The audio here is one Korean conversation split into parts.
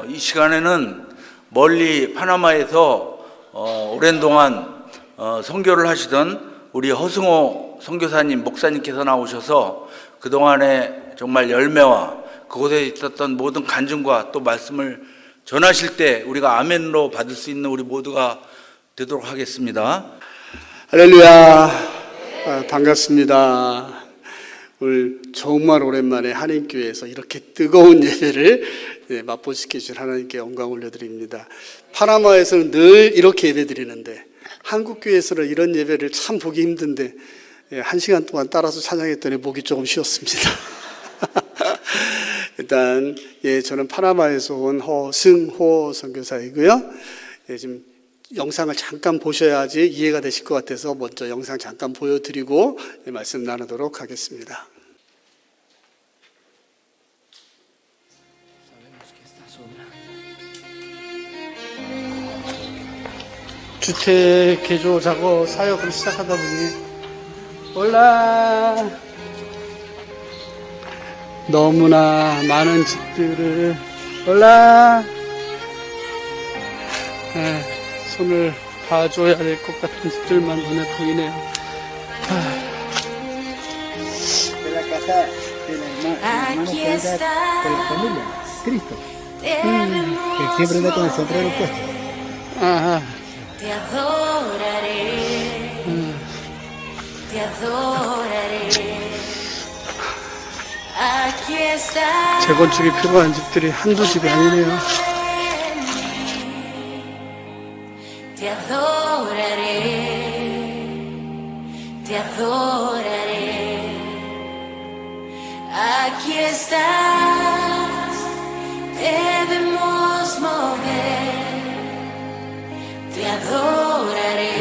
이 시간에는 멀리 파나마에서 오랜 동안 선교를 하시던 우리 허승호 선교사님, 목사님께서 나오셔서 그동안의 정말 열매와 그곳에 있었던 모든 간증과 또 말씀을 전하실 때 우리가 아멘으로 받을 수 있는 우리 모두가 되도록 하겠습니다. 할렐루야. 반갑습니다. 오늘 정말 오랜만에 한인교회에서 이렇게 뜨거운 예배를 맛보시게 해주신 하나님께 영광 올려드립니다. 파나마에서는 늘 이렇게 예배 드리는데 한국교회에서는 이런 예배를 참 보기 힘든데 1시간 동안 따라서 찬양했더니 보기 조금 쉬웠습니다. 일단 저는 파나마에서 온 허승호 선교사이고요. 지금 영상을 잠깐 보셔야지 이해가 되실 것 같아서 먼저 영상 잠깐 보여드리고 말씀 나누도록 하겠습니다. 주택 개조 작업 사역을 시작하다 보니 올라 너무나 많은 집들을 올라 손을 봐줘야 될 것 같은 집들만 눈에 보이네요. Aquí estás, con la familia, Cristo, que siempre anda con el sombrero puesto. Te adoraré, te adoraré. Aquí estás. 재건축이 필요한 집들이 한두 집이 아니네요. Te adoraré, te adoraré. Aquí estás, debemos mover. Te adoraré,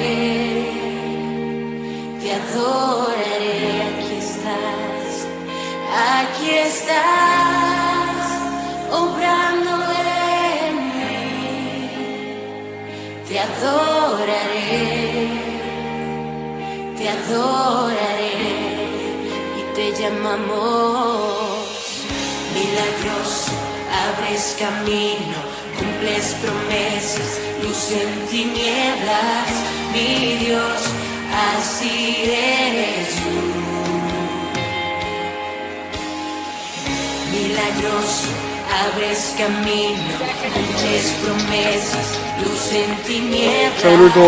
te adoraré. Aquí estás, obrando en mí. Te adoraré, te adoraré. Y te llamamos milagroso, abres camino, cumples promesas, luz en tinieblas, mi Dios, así eres tú. Milagroso, abres camino, cumples promesas, luz en tinieblas. 자, 오늘도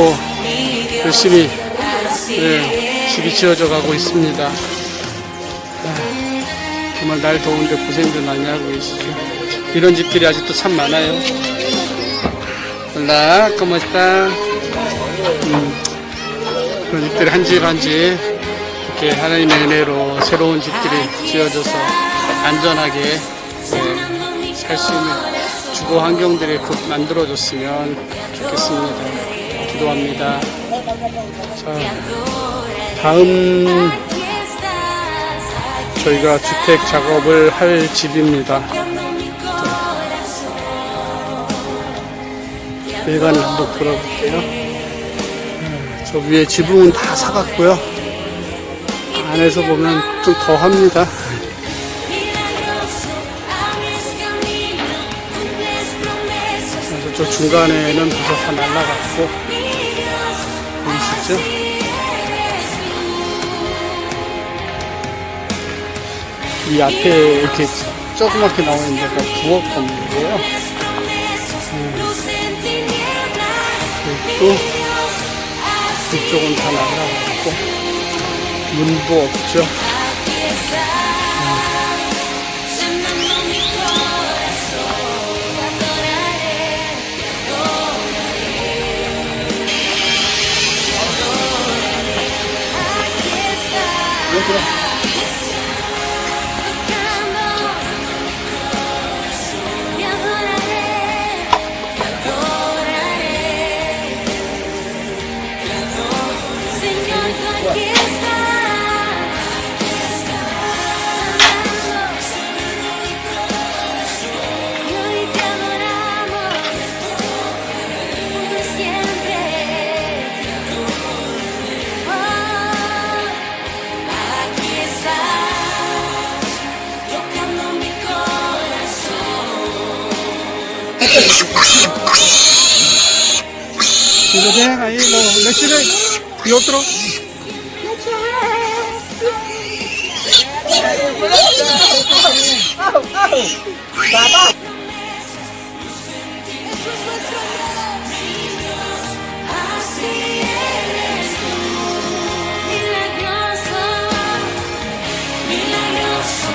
열심히 집이 지어져 가고 있습니다. 정말 날 더운데 고생들 많이 하고 계시죠. 이런 집들이 아직도 참 많아요. Hola, ¿cómo está? 그런 집들이 한 집 한 집 이렇게 하나님의 은혜로 새로운 집들이 지어져서 안전하게 살 수 있는 주거 환경들이 곧 만들어졌으면 좋겠습니다. 기도합니다. 자, 다음 저희가 주택 작업을 할 집입니다. 외관을 한번 돌아볼게요. 저 위에 지붕은 다 사갔고요. 안에서 보면 좀 더합니다. 저 중간에는 벌써 다 날라갔고, 보이시죠? 이 앞에 이렇게 조그맣게 나와 있는 데가 부엌 건물이에요. 그리고 이쪽은 다 날라갔고, 문도 없죠. Si lo tienen ahí, leche y otro. Así eres tú, milagroso, milagroso,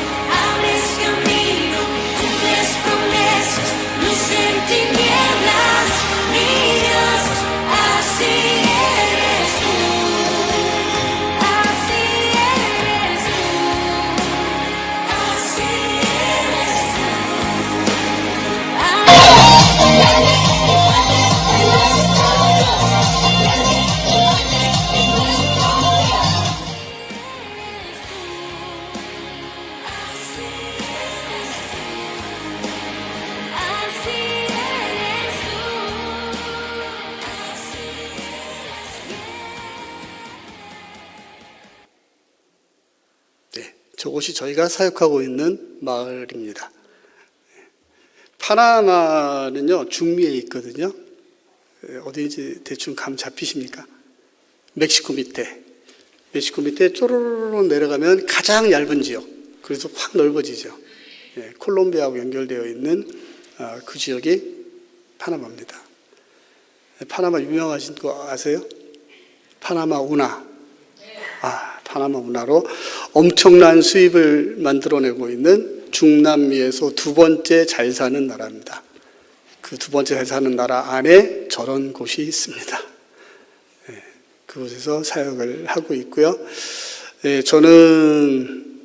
abres camino, cumples promesas, luz en tinieblas, mi Dios, así eres tú, así eres tú, así eres tú. 네, 저곳이 저희가 사역하고 있는 마을입니다. 파나마는요, 중미에 있거든요. 어디인지 대충 감 잡히십니까? 멕시코 밑에 쪼르르 내려가면 가장 얇은 지역, 그래서 확 넓어지죠. 콜롬비아하고 연결되어 있는 그 지역이 파나마입니다. 파나마 유명하신 거 아세요? 파나마 운하. 파나마 운하로 엄청난 수입을 만들어내고 있는 중남미에서 두 번째 잘 사는 나라입니다. 그 두 번째 잘 사는 나라 안에 저런 곳이 있습니다. 그곳에서 사역을 하고 있고요. 저는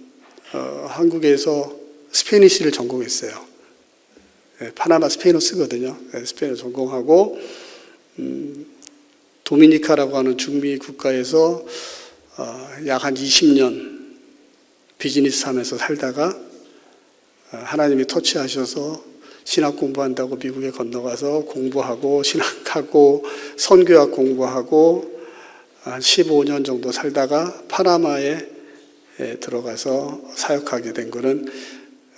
한국에서 스페니쉬를 전공했어요. 파나마 스페인어 쓰거든요. 스페인어 전공하고 도미니카라고 하는 중미 국가에서 약 한 20년 비즈니스 하면서 살다가 하나님이 터치하셔서 신학 공부한다고 미국에 건너가서 공부하고 신학하고 선교학 공부하고 한 15년 정도 살다가 파나마에 들어가서 사역하게 된 거는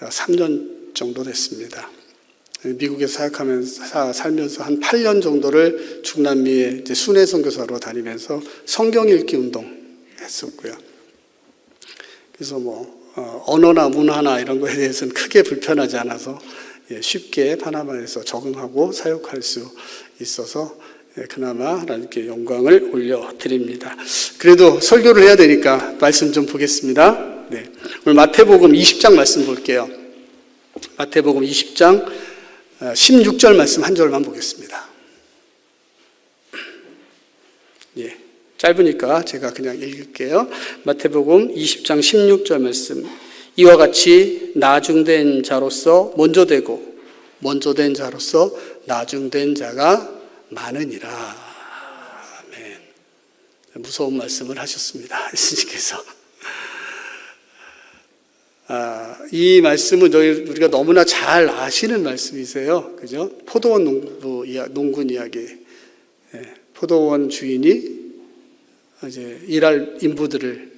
3년 정도 됐습니다. 미국에서 살면서 한 8년 정도를 중남미에 이제 순회 선교사로 다니면서 성경 읽기 운동 했었고요. 그래서 언어나 문화나 이런 거에 대해서는 크게 불편하지 않아서 쉽게 파나마에서 적응하고 사역할 수 있어서 그나마 하나님께 영광을 올려드립니다. 그래도 설교를 해야 되니까 말씀 좀 보겠습니다. 오늘 마태복음 20장 말씀 볼게요. 마태복음 20장 16절 말씀 한 절만 보겠습니다. 짧으니까 제가 그냥 읽을게요. 마태복음 20장 16절 말씀. 이와 같이 나중된 자로서 먼저 된 자로서 나중된 자가 많으니라. 아멘. 무서운 말씀을 하셨습니다. 예수님께서. 이 말씀은 우리가 너무나 잘 아시는 말씀이세요. 그죠? 포도원 농군 이야기. 포도원 주인이 이제 일할 인부들을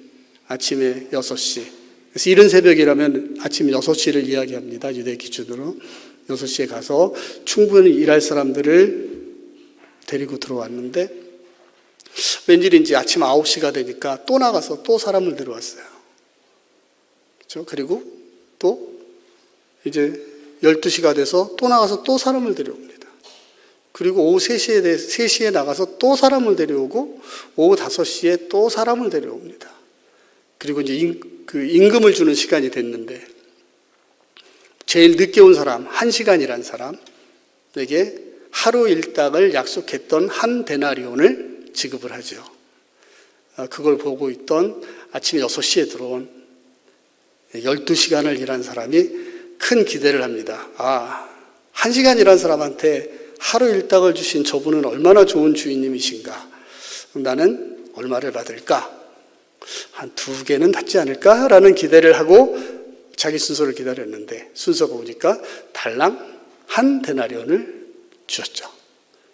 아침에 6시, 그래서 이른 새벽이라면 아침 6시를 이야기합니다. 유대 기준으로 6시에 가서 충분히 일할 사람들을 데리고 들어왔는데 왠지인지 아침 9시가 되니까 또 나가서 또 사람을 데려왔어요. 그렇죠? 그리고 또 이제 12시가 돼서 또 나가서 또 사람을 데려옵니다. 그리고 오후 3시에 나가서 또 사람을 데려오고 오후 5시에 또 사람을 데려옵니다. 그리고 이제 임금을 주는 시간이 됐는데 제일 늦게 온 사람, 1시간이란 사람에게 하루 일당을 약속했던 한 데나리온을 지급을 하죠. 그걸 보고 있던 아침 6시에 들어온 12시간을 일한 사람이 큰 기대를 합니다. 1시간 일한 사람한테 하루 일당을 주신 저분은 얼마나 좋은 주인님이신가. 나는 얼마를 받을까? 한 2개는 받지 않을까? 라는 기대를 하고 자기 순서를 기다렸는데 순서가 오니까 달랑 한 데나리온을 주셨죠.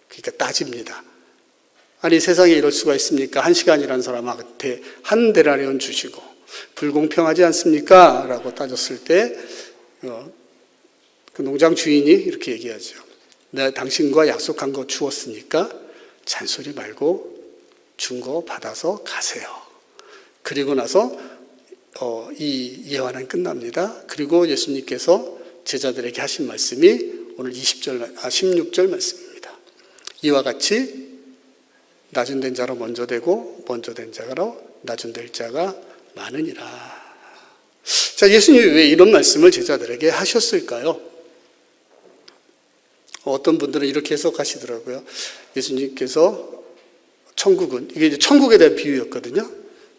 그러니까 따집니다. 아니 세상에 이럴 수가 있습니까? 1시간이라는 사람한테 한 데나리온 주시고 불공평하지 않습니까? 라고 따졌을 때 그 농장 주인이 이렇게 얘기하죠. 내가 당신과 약속한 거 주었으니까 잔소리 말고 준 거 받아서 가세요. 그리고 나서 이 예화는 끝납니다. 그리고 예수님께서 제자들에게 하신 말씀이 오늘 16절 말씀입니다. 이와 같이 낮은 된 자로 먼저 되고 먼저 된 자로 낮은 될 자가 많으니라. 자, 예수님이 왜 이런 말씀을 제자들에게 하셨을까요? 어떤 분들은 이렇게 해석하시더라고요. 예수님께서 천국은, 이게 이제 천국에 대한 비유였거든요.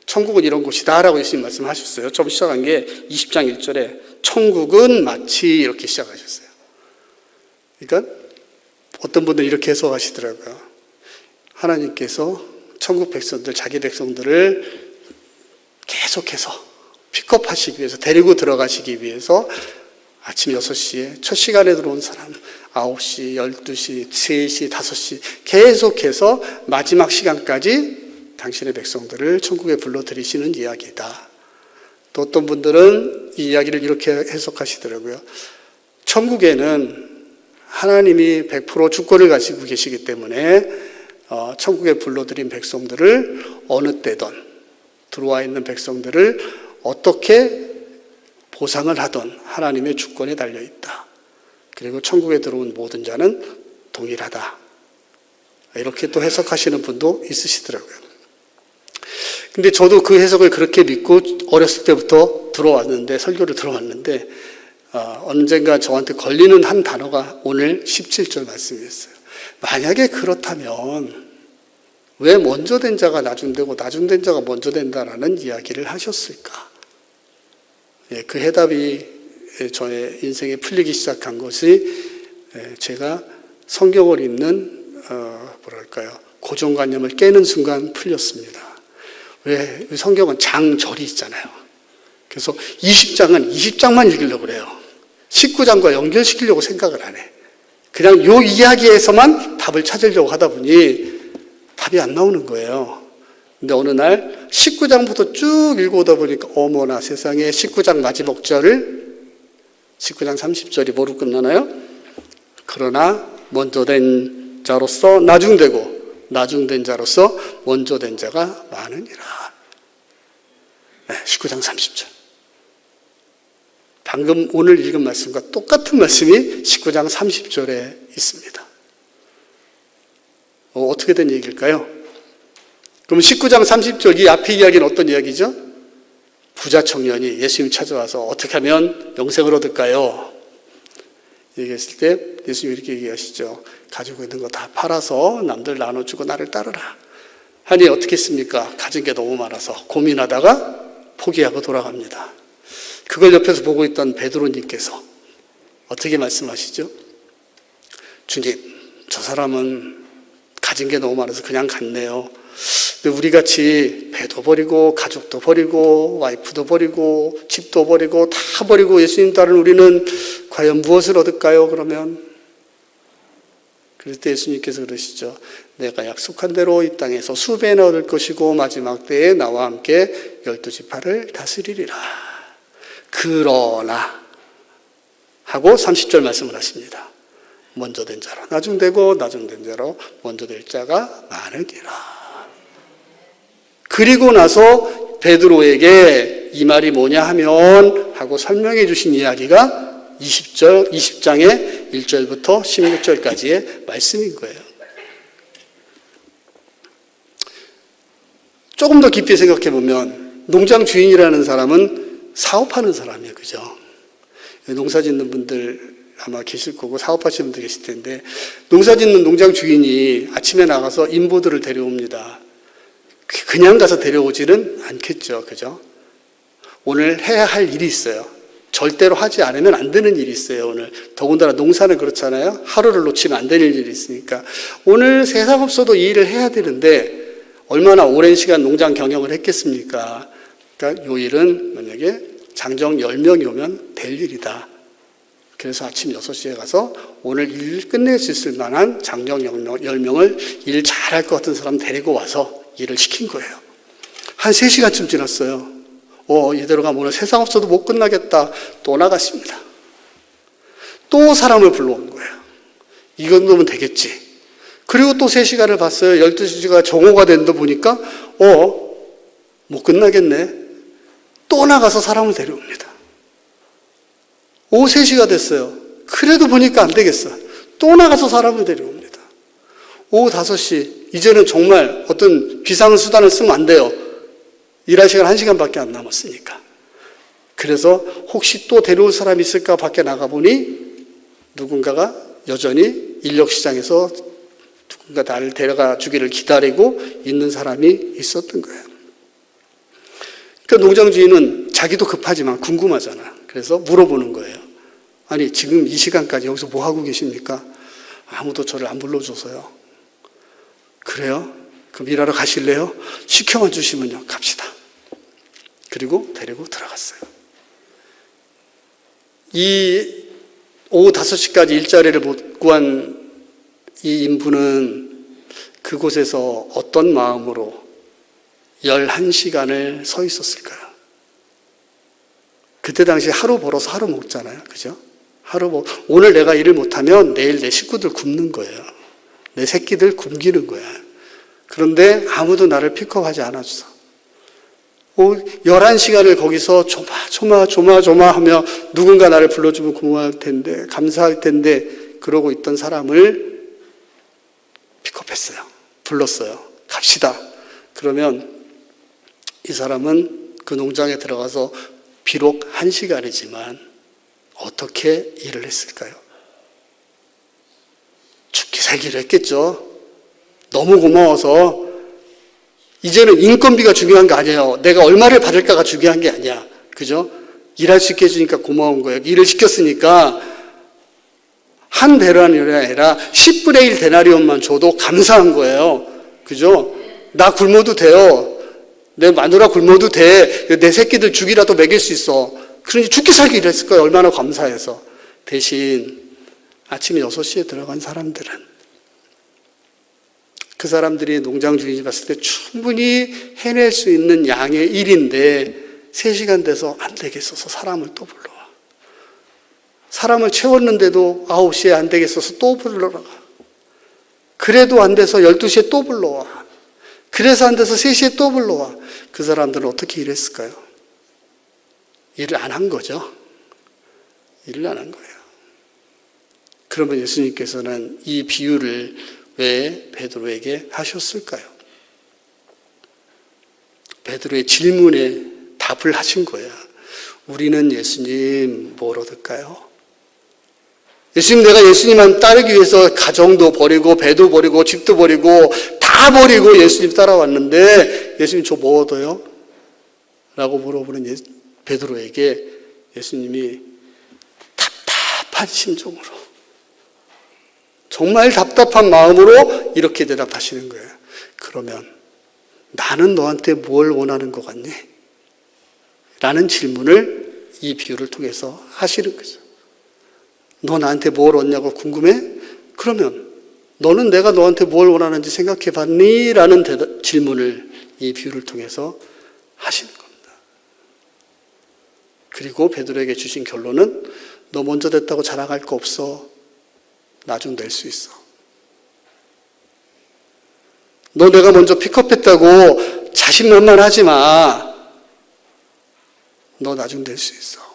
천국은 이런 곳이다라고 예수님 말씀하셨어요. 처음 시작한 게 20장 1절에 천국은 마치 이렇게 시작하셨어요. 그러니까 어떤 분들은 이렇게 해석하시더라고요. 하나님께서 천국 백성들, 자기 백성들을 계속해서 픽업하시기 위해서, 데리고 들어가시기 위해서 아침 6시에 첫 시간에 들어온 사람 9시, 12시, 3시, 5시 계속해서 마지막 시간까지 당신의 백성들을 천국에 불러들이시는 이야기다. 또 어떤 분들은 이 이야기를 이렇게 해석하시더라고요. 천국에는 하나님이 100% 주권을 가지고 계시기 때문에 천국에 불러들인 백성들을 어느 때든 들어와 있는 백성들을 어떻게 보상을 하던 하나님의 주권에 달려있다. 그리고 천국에 들어온 모든 자는 동일하다. 이렇게 또 해석하시는 분도 있으시더라고요. 근데 저도 그 해석을 그렇게 믿고 어렸을 때부터 들어왔는데, 설교를 들어왔는데, 언젠가 저한테 걸리는 한 단어가 오늘 17절 말씀이었어요. 만약에 그렇다면 왜 먼저 된 자가 나중되고 나중된 자가 먼저 된다라는 이야기를 하셨을까? 그 해답이 저의 인생에 풀리기 시작한 것이 제가 성경을 읽는 고정관념을 깨는 순간 풀렸습니다. 왜? 성경은 장절이 있잖아요. 그래서 20장만 읽으려고 그래요. 19장과 연결시키려고 생각을 안 해. 그냥 요 이야기에서만 답을 찾으려고 하다 보니 답이 안 나오는 거예요. 근데 어느 날 19장부터 쭉 읽어오다 보니까 어머나 세상에 19장 마지막 절을 19장 30절이 뭐로 끝나나요? 그러나 먼저 된 자로서 나중되고 나중된 자로서 먼저 된 자가 많으니라. 19장 30절. 방금 오늘 읽은 말씀과 똑같은 말씀이 19장 30절에 있습니다. 어떻게 된 얘기일까요? 그럼 19장 30절 이 앞의 이야기는 어떤 이야기죠? 부자 청년이 예수님 찾아와서 어떻게 하면 영생을 얻을까요? 얘기했을 때 예수님이 이렇게 얘기하시죠. 가지고 있는 거 다 팔아서 남들 나눠주고 나를 따르라. 하니 어떻게 했습니까? 가진 게 너무 많아서 고민하다가 포기하고 돌아갑니다. 그걸 옆에서 보고 있던 베드로님께서 어떻게 말씀하시죠? 주님, 저 사람은 가진 게 너무 많아서 그냥 갔네요. 근데 우리같이 배도 버리고 가족도 버리고 와이프도 버리고 집도 버리고 다 버리고 예수님 따른 우리는 과연 무엇을 얻을까요? 그러면 그럴 때 예수님께서 그러시죠. 내가 약속한 대로 이 땅에서 수배나 얻을 것이고 마지막 때에 나와 함께 12지파를 다스리리라. 그러나 하고 30절 말씀을 하십니다. 먼저 된 자로 나중되고 나중된 자로 먼저 될 자가 많으리라. 그리고 나서 베드로에게 이 말이 뭐냐 하면 하고 설명해 주신 이야기가 20장의 1절부터 16절까지의 말씀인 거예요. 조금 더 깊이 생각해 보면 농장 주인이라는 사람은 사업하는 사람이에요. 그죠? 농사 짓는 분들 아마 계실 거고 사업하시는 분들 계실 텐데 농사 짓는 농장 주인이 아침에 나가서 인부들을 데려옵니다. 그냥 가서 데려오지는 않겠죠. 그죠? 오늘 해야 할 일이 있어요. 절대로 하지 않으면 안 되는 일이 있어요. 오늘 더군다나 농사는 그렇잖아요. 하루를 놓치면 안 되는 일이 있으니까 오늘 세상 없어도 이 일을 해야 되는데 얼마나 오랜 시간 농장 경영을 했겠습니까? 그러니까 이 일은 만약에 장정 10명이 오면 될 일이다. 그래서 아침 6시에 가서 오늘 일 끝낼 수 있을 만한 장정 10명을 일 잘할 것 같은 사람 데리고 와서 일을 시킨 거예요. 한 3시간쯤 지났어요. 이대로 가면 오늘 세상 없어도 못 끝나겠다. 또 나갔습니다. 또 사람을 불러온 거예요. 이 정도면 되겠지. 그리고 또 3시간을 봤어요. 12시가 정오가 된다 보니까 못 끝나겠네. 또 나가서 사람을 데려옵니다. 오후 3시가 됐어요. 그래도 보니까 안 되겠어. 또 나가서 사람을 데려옵니다. 오후 5시, 이제는 정말 어떤 비상수단을 쓰면 안 돼요. 일할 시간 1시간밖에 안 남았으니까. 그래서 혹시 또 데려올 사람이 있을까 밖에 나가보니 누군가가 여전히 인력시장에서 누군가 나를 데려가 주기를 기다리고 있는 사람이 있었던 거예요. 그러니까 농장 주인은 자기도 급하지만 궁금하잖아. 그래서 물어보는 거예요. 아니, 지금 이 시간까지 여기서 뭐 하고 계십니까? 아무도 저를 안 불러줘서요. 그래요? 그럼 일하러 가실래요? 시켜만 주시면요. 갑시다. 그리고 데리고 들어갔어요. 이 오후 5시까지 일자리를 못 구한 이 인부는 그곳에서 어떤 마음으로 11시간을 서 있었을까요? 그때 당시 하루 벌어서 하루 먹잖아요. 그죠? 오늘 내가 일을 못하면 내일 내 식구들 굶는 거예요. 내 새끼들 굶기는 거야. 그런데 아무도 나를 픽업하지 않아줘서 11시간을 거기서 조마조마하며 누군가 나를 불러주면 고마울 텐데, 감사할 텐데, 그러고 있던 사람을 픽업했어요. 불렀어요. 갑시다. 그러면 이 사람은 그 농장에 들어가서 비록 1시간이지만 어떻게 일을 했을까요? 죽기 살기를 했겠죠. 너무 고마워서. 이제는 인건비가 중요한 거 아니에요. 내가 얼마를 받을까가 중요한 게 아니야. 그죠? 일할 수 있게 해주니까 고마운 거예요. 일을 시켰으니까 한 데나리온이 아니라 10분의 1 데나리온만 줘도 감사한 거예요. 그죠? 나 굶어도 돼요. 내 마누라 굶어도 돼. 내 새끼들 죽이라도 먹일 수 있어. 그러니 죽기 살기 일했을 거예요. 얼마나 감사해서. 대신 아침 6시에 들어간 사람들은, 그 사람들이 농장 주인이 봤을 때 충분히 해낼 수 있는 양의 일인데 3시간 돼서 안 되겠어서 사람을 또 불러와. 사람을 채웠는데도 9시에 안 되겠어서 또 불러가. 그래도 안 돼서 12시에 또 불러와. 그래서 안 돼서 3시에 또 불러와. 그 사람들은 어떻게 일했을까요? 일을 안 한 거죠. 일을 안 한 거예요. 그러면 예수님께서는 이 비유를 왜 베드로에게 하셨을까요? 베드로의 질문에 답을 하신 거야. 우리는 예수님 뭘 얻을까요? 예수님, 내가 예수님만 따르기 위해서 가정도 버리고 배도 버리고 집도 버리고 다 버리고 예수님 따라왔는데 예수님 저 뭐 얻어요? 라고 물어보는 베드로에게 예수님이 답답한 심정으로, 정말 답답한 마음으로 이렇게 대답하시는 거예요. 그러면 나는 너한테 뭘 원하는 것 같니? 라는 질문을 이 비유를 통해서 하시는 거죠. 너 나한테 뭘 얻냐고 궁금해? 그러면 너는 내가 너한테 뭘 원하는지 생각해 봤니? 라는 질문을 이 비유를 통해서 하시는 겁니다. 그리고 베드로에게 주신 결론은 너 먼저 됐다고 자랑할 거 없어. 나중 낼 수 있어. 너 내가 먼저 픽업했다고 자신만만하지 마. 너 나중 낼 수 있어.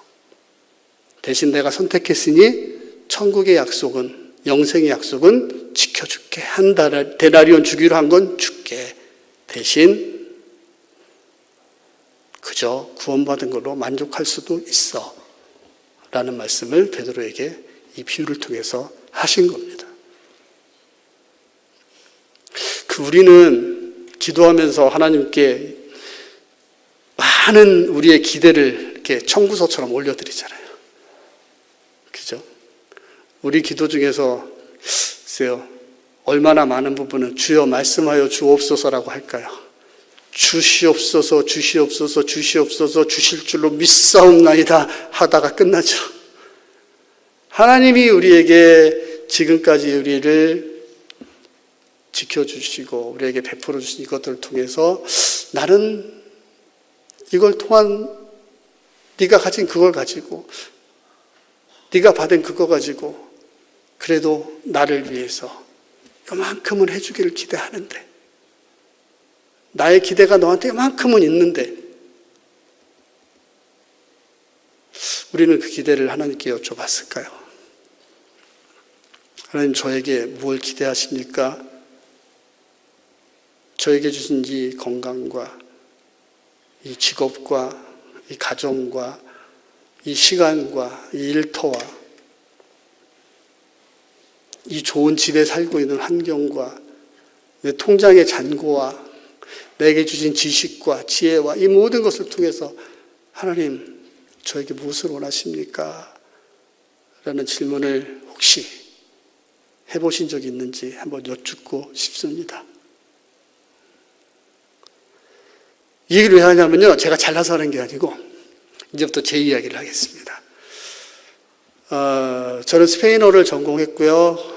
대신 내가 선택했으니 천국의 약속은, 영생의 약속은 지켜줄게. 한 데나리온 주기로 한 건 줄게. 대신 그저 구원받은 걸로 만족할 수도 있어. 라는 말씀을 베드로에게 이 비유를 통해서 하신 겁니다. 우리는 기도하면서 하나님께 많은 우리의 기대를 이렇게 청구서처럼 올려드리잖아요. 그죠? 우리 기도 중에서 글쎄요, 얼마나 많은 부분은 주여 말씀하여 주옵소서라고 할까요? 주시옵소서, 주시옵소서, 주시옵소서, 주실 줄로 믿사옵나이다 하다가 끝나죠. 하나님이 우리에게 지금까지 우리를 지켜주시고 우리에게 베풀어 주신 이것들을 통해서 나는 이걸 통한 네가 가진 그걸 가지고, 네가 받은 그거 가지고 그래도 나를 위해서 요만큼은 해주기를 기대하는데, 나의 기대가 너한테 요만큼은 있는데 우리는 그 기대를 하나님께 여쭤봤을까요? 하나님, 저에게 무엇을 기대하십니까? 저에게 주신 이 건강과 이 직업과 이 가정과 이 시간과 이 일터와 이 좋은 집에 살고 있는 환경과 내 통장의 잔고와 내게 주신 지식과 지혜와 이 모든 것을 통해서 하나님, 저에게 무엇을 원하십니까? 라는 질문을 혹시 해보신 적이 있는지 한번 여쭙고 싶습니다. 이 얘기를 왜 하냐면요, 제가 잘나서 하는 게 아니고 이제부터 제 이야기를 하겠습니다. 저는 스페인어를 전공했고요.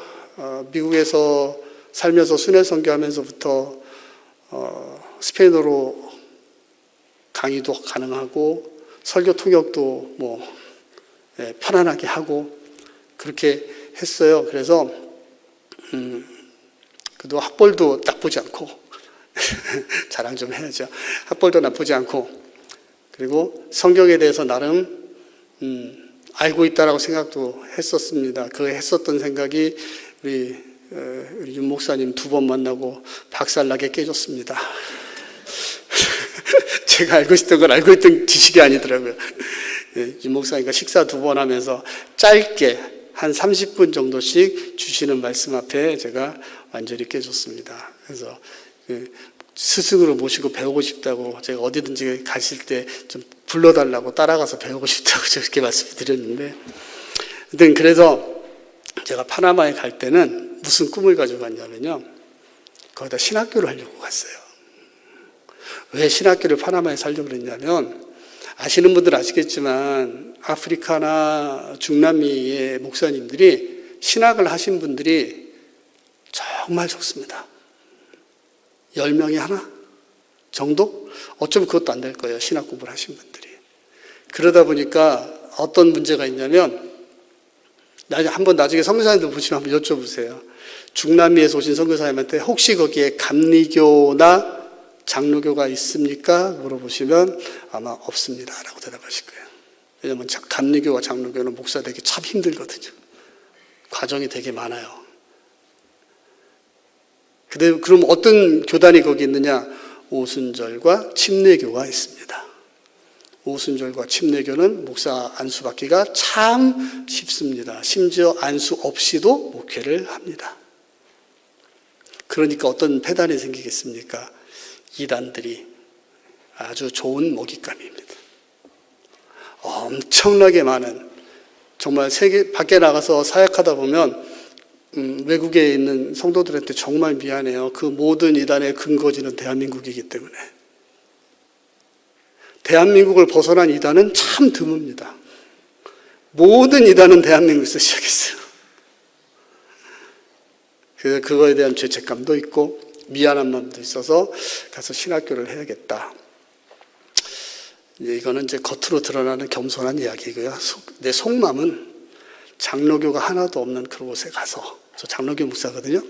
미국에서 살면서 순회 선교하면서부터 스페인어로 강의도 가능하고 설교 통역도 편안하게 하고 그렇게 했어요. 그래서 그래도 학벌도 나쁘지 않고 자랑 좀 해야죠. 학벌도 나쁘지 않고, 그리고 성경에 대해서 나름 알고 있다라고 생각도 했었습니다. 그 했었던 생각이 우리 윤 목사님 2번 만나고 박살나게 깨졌습니다. 제가 알고 있었던 건 알고 있던 지식이 아니더라고요. 윤 목사님과 식사 2번 하면서 짧게 한 30분 정도씩 주시는 말씀 앞에 제가 완전히 깨졌습니다. 그래서 스승으로 모시고 배우고 싶다고, 제가 어디든지 가실 때 좀 불러달라고 따라가서 배우고 싶다고 저렇게 말씀드렸는데, 그래서 제가 파나마에 갈 때는 무슨 꿈을 가지고 갔냐면요, 거기다 신학교를 하려고 갔어요. 왜 신학교를 파나마에 살려고 그랬냐면, 아시는 분들 아시겠지만 아프리카나 중남미의 목사님들이 신학을 하신 분들이 정말 적습니다. 10명에 하나 정도? 어쩌면 그것도 안 될 거예요, 신학 공부를 하신 분들이. 그러다 보니까 어떤 문제가 있냐면, 한번 나중에 선교사님들 보시면 한번 여쭤보세요. 중남미에서 오신 선교사님한테 혹시 거기에 감리교나 장로교가 있습니까? 물어보시면 아마 없습니다 라고 대답하실 거예요. 왜냐하면 감리교와 장로교는 목사 되기 참 힘들거든요. 과정이 되게 많아요. 근데 그럼 어떤 교단이 거기 있느냐? 오순절과 침례교가 있습니다. 오순절과 침례교는 목사 안수 받기가 참 쉽습니다. 심지어 안수 없이도 목회를 합니다. 그러니까 어떤 폐단이 생기겠습니까? 이단들이 아주 좋은 먹잇감입니다. 엄청나게 많은, 정말 세계 밖에 나가서 사역하다 보면 외국에 있는 성도들한테 정말 미안해요. 그 모든 이단의 근거지는 대한민국이기 때문에. 대한민국을 벗어난 이단은 참 드뭅니다. 모든 이단은 대한민국에서 시작했어요. 그래서 그거에 대한 죄책감도 있고 미안한 마음도 있어서 가서 신학교를 해야겠다. 이거는 이제 겉으로 드러나는 겸손한 이야기고요. 내 속마음은 장로교가 하나도 없는 그곳에 가서, 저 장로교 목사거든요.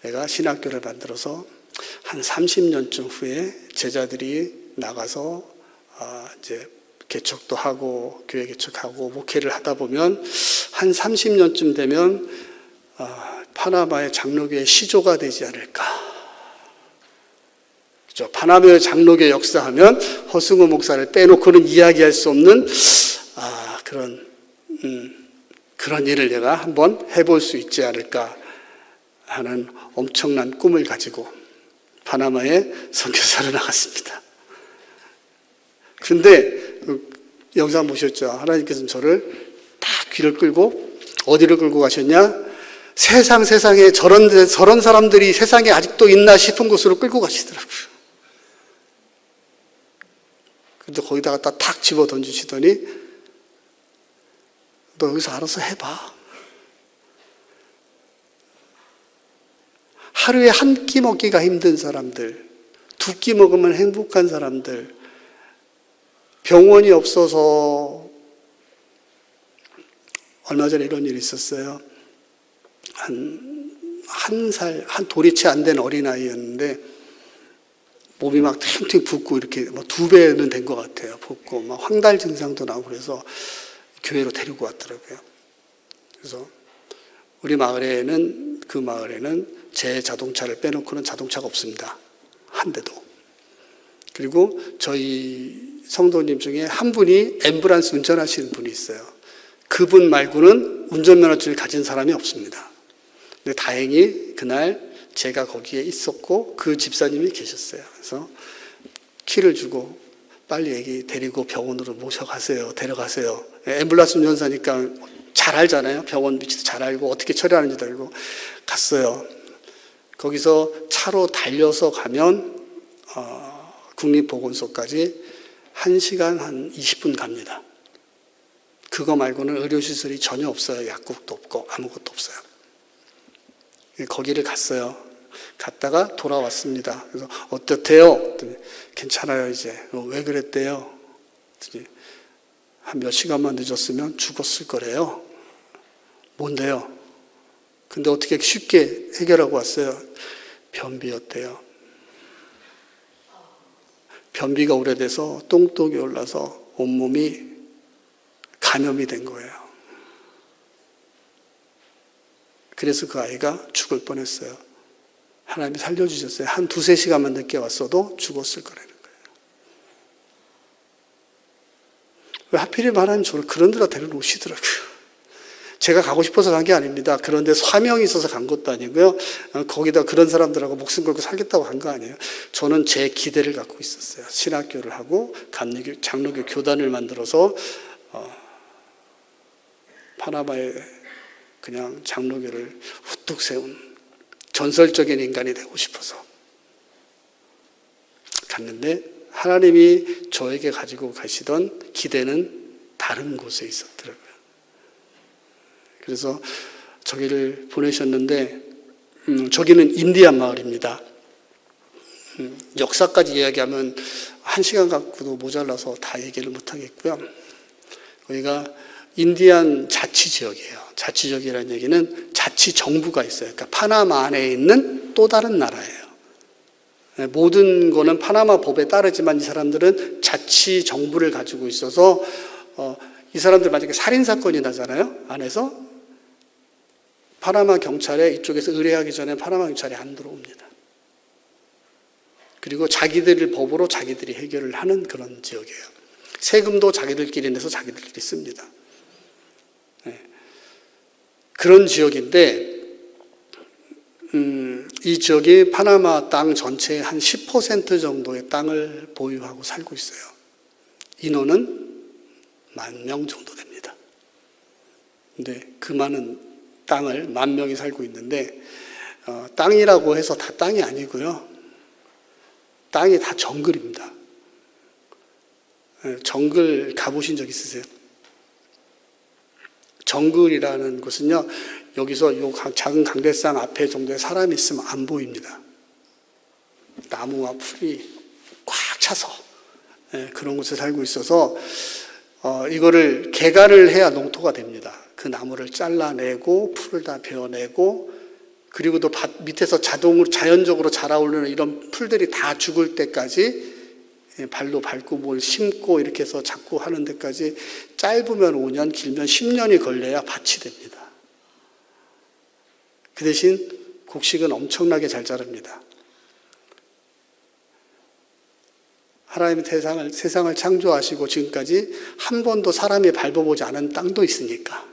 내가 신학교를 만들어서 한 30년쯤 후에 제자들이 나가서 이제 개척도 하고 교회 개척하고 목회를 하다 보면 한 30년쯤 되면 파나마의 장로교의 시조가 되지 않을까. 그렇죠? 파나마의 장로교 역사하면 허승호 목사를 빼놓고는 이야기할 수 없는 그런 일을 내가 한번 해볼 수 있지 않을까 하는 엄청난 꿈을 가지고 파나마에 선교사로 나갔습니다. 근데 영상 보셨죠? 하나님께서는 저를 딱 귀를 끌고 어디를 끌고 가셨냐? 세상에 저런 사람들이 세상에 아직도 있나 싶은 곳으로 끌고 가시더라고요. 근데 거기다가 탁 집어 던지시더니 너 여기서 알아서 해봐. 하루에 한 끼 먹기가 힘든 사람들, 2끼 먹으면 행복한 사람들, 병원이 없어서 얼마 전에 이런 일이 있었어요. 한 돌이 채 안 된 어린아이였는데 몸이 막 팅팅 붓고 이렇게 뭐 2배는 된 것 같아요. 붓고 막 황달 증상도 나고 그래서 교회로 데리고 왔더라고요. 그래서 우리 마을에는 그 마을에는 제 자동차를 빼놓고는 자동차가 없습니다. 한 대도. 그리고 저희 성도님 중에 한 분이 앰뷸런스 운전하시는 분이 있어요. 그분 말고는 운전면허증을 가진 사람이 없습니다. 근데 다행히 그날 제가 거기에 있었고 그 집사님이 계셨어요. 그래서 키를 주고 빨리 애기 데리고 병원으로 모셔가세요. 데려가세요. 앰뷸런스 운전사니까 잘 알잖아요. 병원 위치도 잘 알고 어떻게 처리하는지도 알고 갔어요. 거기서 차로 달려서 가면 국립보건소까지 1시간 한 20분 갑니다. 그거 말고는 의료시설이 전혀 없어요. 약국도 없고 아무것도 없어요. 거기를 갔어요. 갔다가 돌아왔습니다. 그래서 어떻대요? 괜찮아요 이제. 왜 그랬대요? 한 몇 시간만 늦었으면 죽었을 거래요. 뭔데요? 근데 어떻게 쉽게 해결하고 왔어요? 변비였대요. 변비가 오래돼서 똥독이 올라서 온몸이 감염이 된 거예요. 그래서 그 아이가 죽을 뻔했어요. 하나님이 살려주셨어요. 한 2-3시간만 늦게 왔어도 죽었을 거라는 거예요. 왜 하필이면 하나님 저를 그런 데로 데려오시더라고요. 제가 가고 싶어서 간 게 아닙니다. 그런데 사명이 있어서 간 것도 아니고요. 거기다 그런 사람들하고 목숨 걸고 살겠다고 간 거 아니에요. 저는 제 기대를 갖고 있었어요. 신학교를 하고 장로교 교단을 만들어서 파나마에 그냥 장로교를 후뚝 세운 전설적인 인간이 되고 싶어서 갔는데 하나님이 저에게 가지고 가시던 기대는 다른 곳에 있었더라고요. 그래서 저기를 보내셨는데 저기는 인디안 마을입니다. 역사까지 이야기하면 1시간 갖고도 모자라서 다 얘기를 못하겠고요. 거기가 인디안 자치지역이에요. 자치지역이라는 얘기는 자치정부가 있어요. 그러니까 파나마 안에 있는 또 다른 나라예요. 모든 거는 파나마 법에 따르지만 이 사람들은 자치정부를 가지고 있어서 이 사람들 만약에 살인사건이 나잖아요. 안에서 파나마 경찰에 이쪽에서 의뢰하기 전에 파나마 경찰이 안 들어옵니다. 그리고 자기들 법으로 자기들이 해결을 하는 그런 지역이에요. 세금도 자기들끼리 내서 자기들끼리 씁니다. 그런 지역인데 이 지역이 파나마 땅 전체의 한 10% 정도의 땅을 보유하고 살고 있어요. 인원은 10,000명 정도 됩니다. 근데 그 많은 땅을 10,000명이 살고 있는데 땅이라고 해서 다 땅이 아니고요. 땅이 다 정글입니다. 정글 가보신 적 있으세요? 정글이라는 곳은요, 여기서 요 작은 강대상 앞에 정도에 사람이 있으면 안 보입니다. 나무와 풀이 꽉 차서 그런 곳에 살고 있어서 이거를 개간을 해야 농토가 됩니다. 그 나무를 잘라내고 풀을 다 베어내고 그리고 또 밑에서 자연적으로 자라오르는 이런 풀들이 다 죽을 때까지 발로 밟고 뭘 심고 이렇게 해서 자꾸 하는 데까지 짧으면 5년, 길면 10년이 걸려야 밭이 됩니다. 그 대신 곡식은 엄청나게 잘 자랍니다. 하나님이 세상을 창조하시고 지금까지 한 번도 사람이 밟아보지 않은 땅도 있으니까.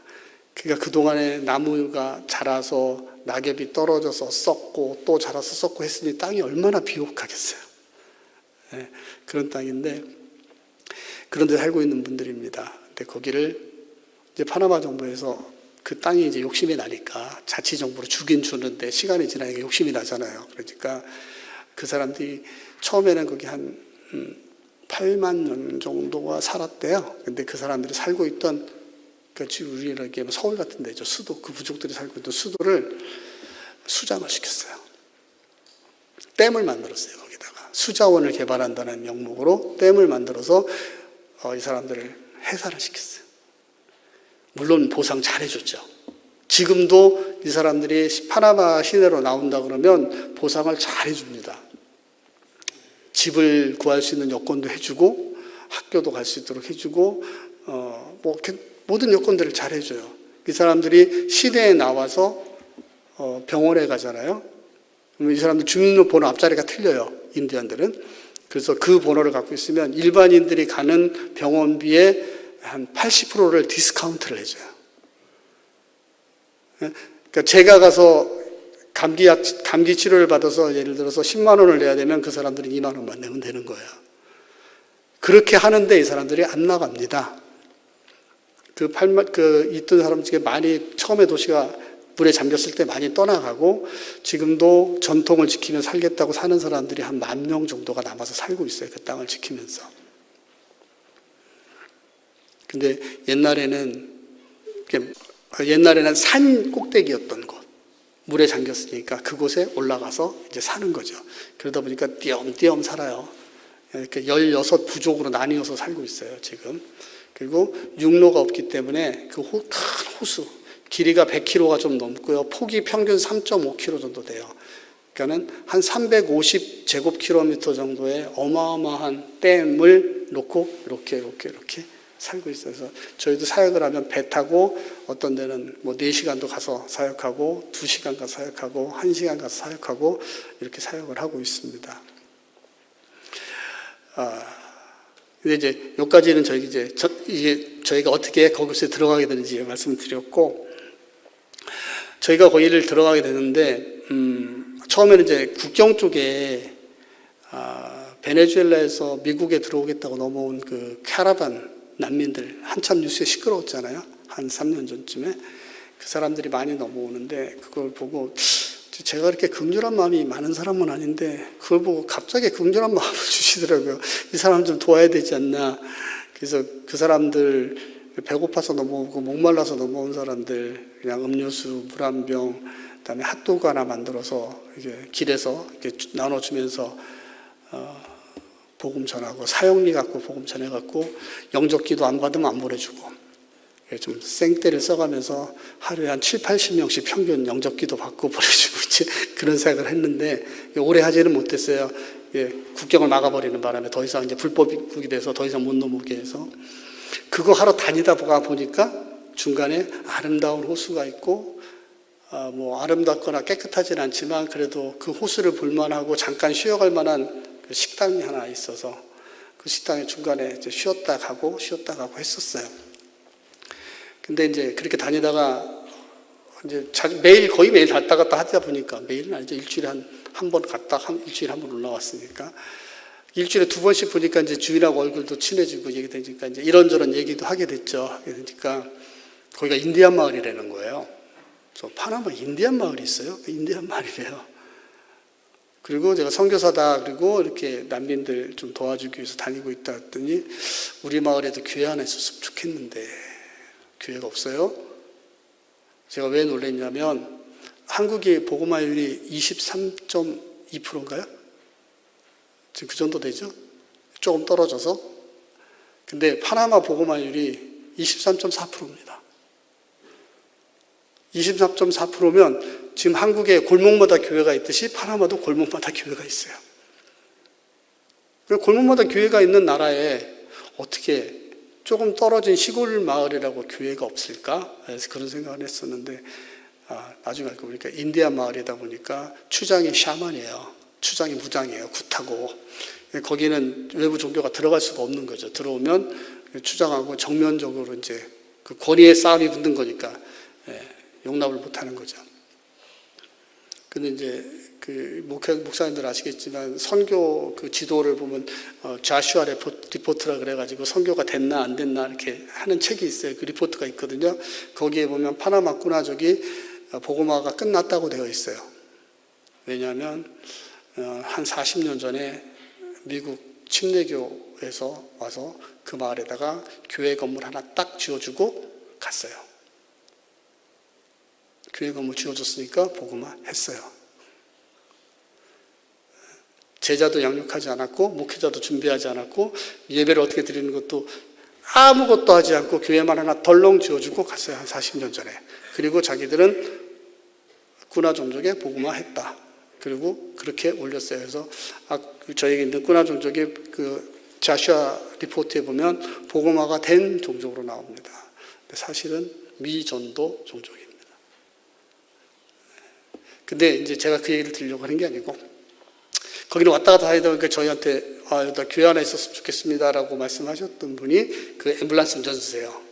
그러니까 그동안에 나무가 자라서 낙엽이 떨어져서 썩고 또 자라서 썩고 했으니 땅이 얼마나 비옥하겠어요. 네, 그런 땅인데 그런 데 살고 있는 분들입니다. 근데 거기를 이제 파나마 정부에서 그 땅이 이제 욕심이 나니까 자치정부로 주긴 주는데 시간이 지나니까 욕심이 나잖아요. 그러니까 그 사람들이 처음에는 거기 한 8만 년 정도가 살았대요. 근데 그 사람들이 살고 있던 지금 우리나라 서울 같은 데죠. 수도, 그 부족들이 살고 있던 수도를 수장을 시켰어요. 댐을 만들었어요. 거기다가 수자원을 개발한다는 명목으로 댐을 만들어서 이 사람들을 해산을 시켰어요. 물론 보상 잘해줬죠. 지금도 이 사람들이 파나마 시내로 나온다 그러면 보상을 잘 해줍니다. 집을 구할 수 있는 여건도 해주고 학교도 갈 수 있도록 해주고 모든 여건들을 잘 해줘요. 이 사람들이 시내에 나와서 병원에 가잖아요. 그러면 이 사람들 주민번호 앞자리가 틀려요. 인디언들은. 그래서 그 번호를 갖고 있으면 일반인들이 가는 병원비의 한 80%를 디스카운트를 해줘요. 그러니까 제가 가서 감기 치료를 받아서 예를 들어서 10만 원을 내야 되면 그 사람들이 2만 원만 내면 되는 거예요. 그렇게 하는데 이 사람들이 안 나갑니다. 있던 사람 중에 많이 처음에 도시가 물에 잠겼을 때 많이 떠나가고 지금도 전통을 지키며 살겠다고 사는 사람들이 한 10,000명 정도가 남아서 살고 있어요. 그 땅을 지키면서. 근데 옛날에는 산 꼭대기였던 곳, 물에 잠겼으니까 그곳에 올라가서 이제 사는 거죠. 그러다 보니까 띄엄띄엄 살아요. 이렇게 16부족으로 나뉘어서 살고 있어요, 지금. 그리고 육로가 없기 때문에 그 큰 호수, 길이가 100km가 좀 넘고요. 폭이 평균 3.5km 정도 돼요. 그러니까는 한 350제곱킬로미터 정도의 어마어마한 댐을 놓고 이렇게 살고 있어요. 그래서 저희도 사역을 하면 배 타고 어떤 데는 4시간도 가서 사역하고 2시간 가서 사역하고 1시간 가서 사역하고 이렇게 사역을 하고 있습니다. 근데 이제 여기까지는 저희가 어떻게 거기서 들어가게 되는지 말씀을 드렸고, 저희가 거기를 들어가게 되는데, 처음에는 이제 국경 쪽에, 베네수엘라에서 미국에 들어오겠다고 넘어온 그 카라반 난민들, 한참 뉴스에 시끄러웠잖아요. 한 3년 전쯤에. 그 사람들이 많이 넘어오는데, 그걸 보고, 제가 그렇게 긍휼한 마음이 많은 사람은 아닌데 그걸 보고 갑자기 긍휼한 마음을 주시더라고요. 이 사람 좀 도와야 되지 않나. 그래서 그 사람들 배고파서 넘어오고 목말라서 넘어온 사람들 그냥 음료수, 물 한 병, 그다음에 핫도그 하나 만들어서 이렇게 길에서 이렇게 나눠주면서 복음 전하고 사형리 갖고 복음 전해갖고 영접기도 안 받으면 안 보내주고 좀 생떼를 써가면서 하루에 한 7-80명씩 평균 영접기도 받고 보내주고 이제 그런 생각을 했는데 오래 하지는 못했어요. 국경을 막아버리는 바람에 더 이상 이제 불법국이 돼서 더 이상 못 넘어오게 해서 그거 하러 다니다 보니까 중간에 아름다운 호수가 있고 아름답거나 깨끗하진 않지만 그래도 그 호수를 볼만하고 잠깐 쉬어갈 만한 그 식당이 하나 있어서 그 식당에 중간에 이제 쉬었다 가고 했었어요. 근데 이제 그렇게 다니다가 이제 거의 매일 갔다 갔다 하다 보니까 매일은 아니죠. 일주일에 한 번 갔다 일주일에 한 번 올라왔으니까 일주일에 2번씩 보니까 이제 주인하고 얼굴도 친해지고 얘기 되니까 이제 이런저런 얘기도 하게 됐죠. 하게 되니까 거기가 인디안 마을이라는 거예요. 저 파나마 인디안 마을이 있어요. 인디안 마을이래요. 그리고 제가 선교사다 그리고 이렇게 난민들 좀 도와주기 위해서 다니고 있다 했더니 우리 마을에도 교회 하나 있었으면 좋겠는데 교회가 없어요. 제가 왜 놀랐냐면 한국의 복음화율이 23.2%인가요? 지금 그 정도 되죠? 조금 떨어져서. 근데 파나마 복음화율이 23.4%입니다. 24.4%면 지금 한국에 골목마다 교회가 있듯이 파나마도 골목마다 교회가 있어요. 골목마다 교회가 있는 나라에 어떻게 조금 떨어진 시골 마을이라고 교회가 없을까? 그래서 그런 생각을 했었는데 나중에 알고 보니까 인디안 마을이다 보니까 추장이 샤만이에요. 추장이 무장이에요. 굿하고 거기는 외부 종교가 들어갈 수가 없는 거죠. 들어오면 추장하고 정면적으로 이제 그 권위의 싸움이 붙는 거니까 용납을 못하는 거죠. 근데 이제 그 목사님들 아시겠지만 선교 그 지도를 보면 자슈아 리포트라 그래가지고 선교가 됐나 안 됐나 이렇게 하는 책이 있어요. 그 리포트가 있거든요. 거기에 보면 파나마 꾸나족이 복음화가 끝났다고 되어 있어요. 왜냐하면 한 40년 전에 미국 침례교에서 와서 그 마을에다가 교회 건물 하나 딱 지어주고 갔어요. 교회 건물 지어줬으니까 복음화 했어요. 제자도 양육하지 않았고 목회자도 준비하지 않았고 예배를 어떻게 드리는 것도 아무것도 하지 않고 교회만 하나 덜렁 지어주고 갔어요. 한 40년 전에. 그리고 자기들은 꾸나 종족에 복음화했다. 그리고 그렇게 올렸어요. 그래서 저에게 있는 꾸나 종족이 그 자슈아 리포트에 보면 복음화가 된 종족으로 나옵니다. 근데 사실은 미전도 종족입니다. 근데 이제 제가 그 얘기를 드리려고 하는 게 아니고, 거기는 왔다 갔다 하다 보니까 저희한테 나 교회 안에 있었으면 좋겠습니다라고 말씀하셨던 분이 그 앰뷸런스 운전수세요.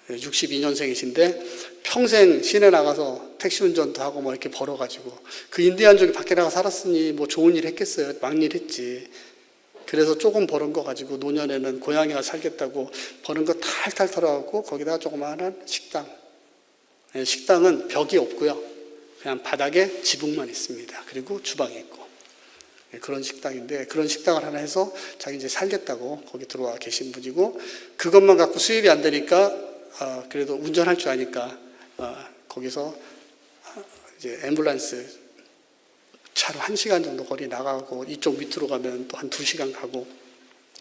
62년생이신데 평생 시내 나가서 택시 운전도 하고 뭐 이렇게 벌어가지고, 그 인디안족이 밖에 나가 살았으니 뭐 좋은 일 했겠어요. 막일 했지. 그래서 조금 벌은 거 가지고 노년에는 고향에 가 살겠다고 버는 거 탈탈 털어갖고 거기다가 조그마한 식당. 식당은 벽이 없고요. 그냥 바닥에 지붕만 있습니다. 그리고 주방이 있고. 그런 식당인데, 그런 식당을 하나 해서 자기 이제 살겠다고 거기 들어와 계신 분이고, 그것만 갖고 수입이 안 되니까 그래도 운전할 줄 아니까 거기서 이제 앰뷸런스 차로 1시간 정도 거리 나가고, 이쪽 밑으로 가면 또 한 2시간 가고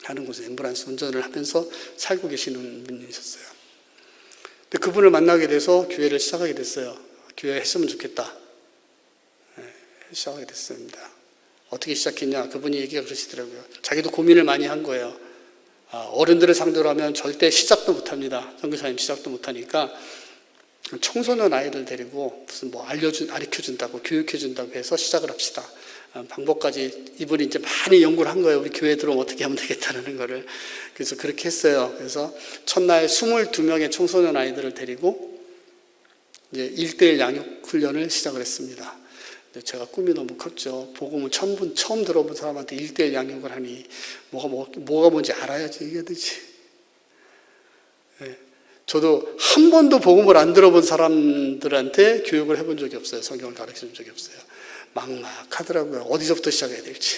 하는 곳에 앰뷸런스 운전을 하면서 살고 계시는 분이셨어요. 근데 그분을 만나게 돼서 교회를 시작하게 됐어요. 교회 했으면 좋겠다. 시작하게 됐습니다. 어떻게 시작했냐? 그분이 얘기가 그러시더라고요. 자기도 고민을 많이 한 거예요. 어른들을 상대로 하면 절대 시작도 못합니다. 선교사님 시작도 못하니까 청소년 아이들 데리고 무슨 뭐 가르쳐준다고, 교육해준다고 해서 시작을 합시다. 방법까지 이분이 이제 많이 연구를 한 거예요. 우리 교회 들어오면 어떻게 하면 되겠다는 거를. 그래서 그렇게 했어요. 그래서 첫날 22명의 청소년 아이들을 데리고 이제 1:1 양육 훈련을 시작을 했습니다. 제가 꿈이 너무 컸죠. 복음을 처음 들어본 사람한테 1:1 양육을 하니 뭐가 뭔지 알아야지 이게 되지. 저도 한 번도 복음을 안 들어본 사람들한테 교육을 해본 적이 없어요. 성경을 가르쳐준 적이 없어요. 막막하더라고요. 어디서부터 시작해야 될지.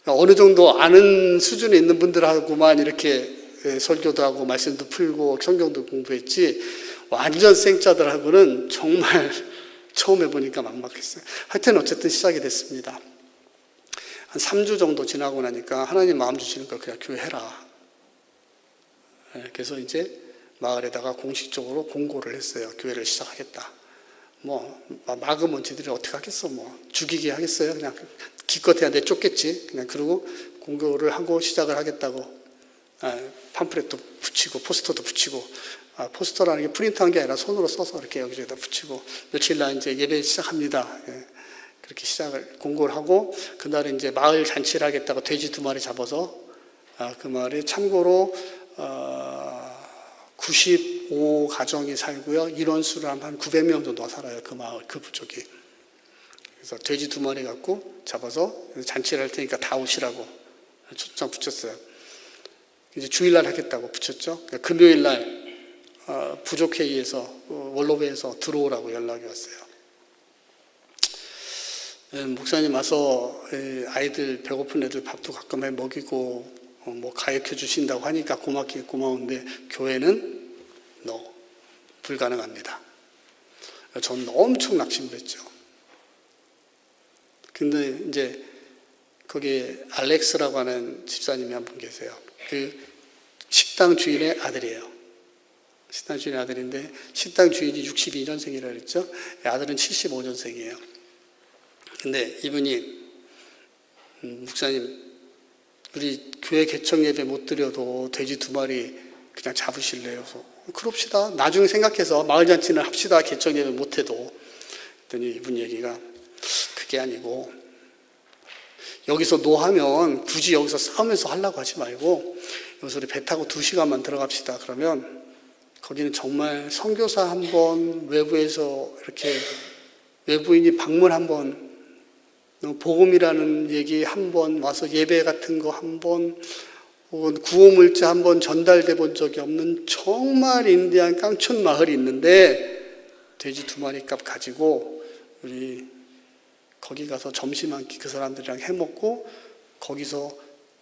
어느 정도 아는 수준에 있는 분들하고만 이렇게 설교도 하고 말씀도 풀고 성경도 공부했지, 완전 생짜들하고는 정말 처음 해보니까 막막했어요. 하여튼 어쨌든 시작이 됐습니다. 한 3주 정도 지나고 나니까 하나님 마음 주시니까 그냥 교회 해라. 그래서 이제 마을에다가 공식적으로 공고를 했어요. 교회를 시작하겠다. 막으면 지들이 어떻게 하겠어. 죽이게 하겠어요. 그냥 기껏해야 내쫓겠지. 그냥 그러고 공고를 하고 시작을 하겠다고. 팜플렛도 붙이고 포스터도 붙이고, 포스터라는 게 프린트한 게 아니라 손으로 써서 이렇게 여기저기다 붙이고, 며칠 날 이제 예배 시작합니다. 그렇게 시작을 공고를 하고, 그날에 이제 마을 잔치를 하겠다고 돼지 2마리 잡아서 그 마을에 참고로 95가정이 살고요. 인원수로 한 900명 정도가 살아요. 그 마을, 그 부족이. 그래서 돼지 2마리 갖고 잡아서 잔치를 할 테니까 다 오시라고 초청 붙였어요. 이제 주일날 하겠다고 붙였죠. 그러니까 금요일날 부족회의에서 원로회에서 들어오라고 연락이 왔어요. 목사님 와서 아이들 배고픈 애들 밥도 가끔 해 먹이고 가르쳐 주신다고 하니까 고맙긴 고마운데 교회는 불가능합니다. 저는 엄청 낙심을 했죠. 근데 이제 거기에 알렉스라고 하는 집사님이 한 분 계세요. 그 식당 주인의 아들이에요. 식당 주인의 아들인데, 식당 주인이 62년생이라 그랬죠. 아들은 75년생이에요. 근데 이분이 목사님, 우리 교회 개청 예배 못 드려도 돼지 2마리 그냥 잡으실래요? 그럽시다. 나중에 생각해서 마을 잔치는 합시다. 개청 예배 못 해도. 그랬더니 이분 얘기가 그게 아니고, 여기서 노하면 굳이 여기서 싸우면서 하려고 하지 말고 여기서 우리 배 타고 2시간만 들어갑시다. 그러면 거기는 정말 선교사 한 번, 외부에서 이렇게 외부인이 방문 한 번, 복음이라는 얘기 한 번, 와서 예배 같은 거 한 번, 혹은 구호물자 한 번 전달돼 본 적이 없는 정말 인디안 깡촌 마을이 있는데, 돼지 2마리 값 가지고 우리 거기 가서 점심 한 끼 그 사람들이랑 해먹고 거기서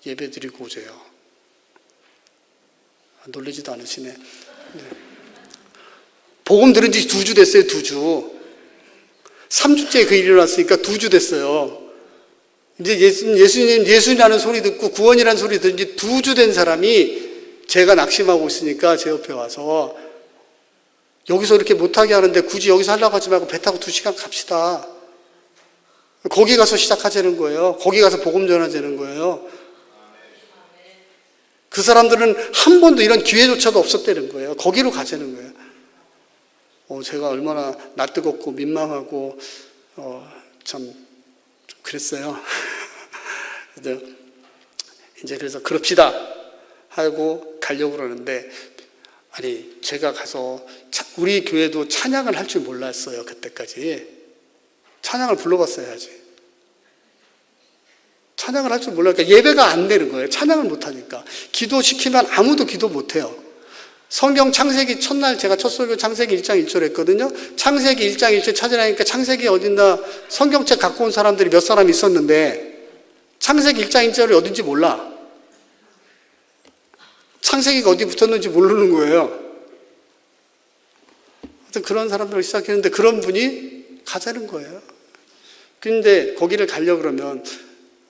예배 드리고 오세요. 놀라지도 않으시네. 네. 복음 들은 지 2주 됐어요. 2주. 3주째 그 일이 일어났으니까 2주 됐어요. 이제 예수님이라는 소리 듣고 구원이라는 소리 듣은 지 2주 된 사람이 제가 낙심하고 있으니까 제 옆에 와서 여기서 이렇게 못하게 하는데 굳이 여기서 하려고 하지 말고 배 타고 2시간 갑시다. 거기 가서 시작하자는 거예요. 거기 가서 복음 전하자는 거예요. 그 사람들은 한 번도 이런 기회조차도 없었다는 거예요. 거기로 가자는 거예요. 제가 얼마나 낯뜨겁고 민망하고 참 그랬어요. 그래서 그럽시다 하고 가려고 그러는데, 아니 제가 가서 우리 교회도 찬양을 할 줄 몰랐어요. 그때까지 찬양을 불러봤어야지. 찬양을 할 줄 몰라니까 예배가 안 되는 거예요. 찬양을 못하니까. 기도시키면 아무도 기도 못해요. 성경 창세기 첫날 제가 첫 설교 창세기 1장 1절 했거든요. 창세기 1장 1절 찾으라니까 창세기 어딘가 성경책 갖고 온 사람들이 몇 사람 있었는데 창세기 1장 1절이 어딘지 몰라. 창세기가 어디 붙었는지 모르는 거예요. 하여튼 그런 사람들을 시작했는데 그런 분이 가자는 거예요. 근데 거기를 가려고 그러면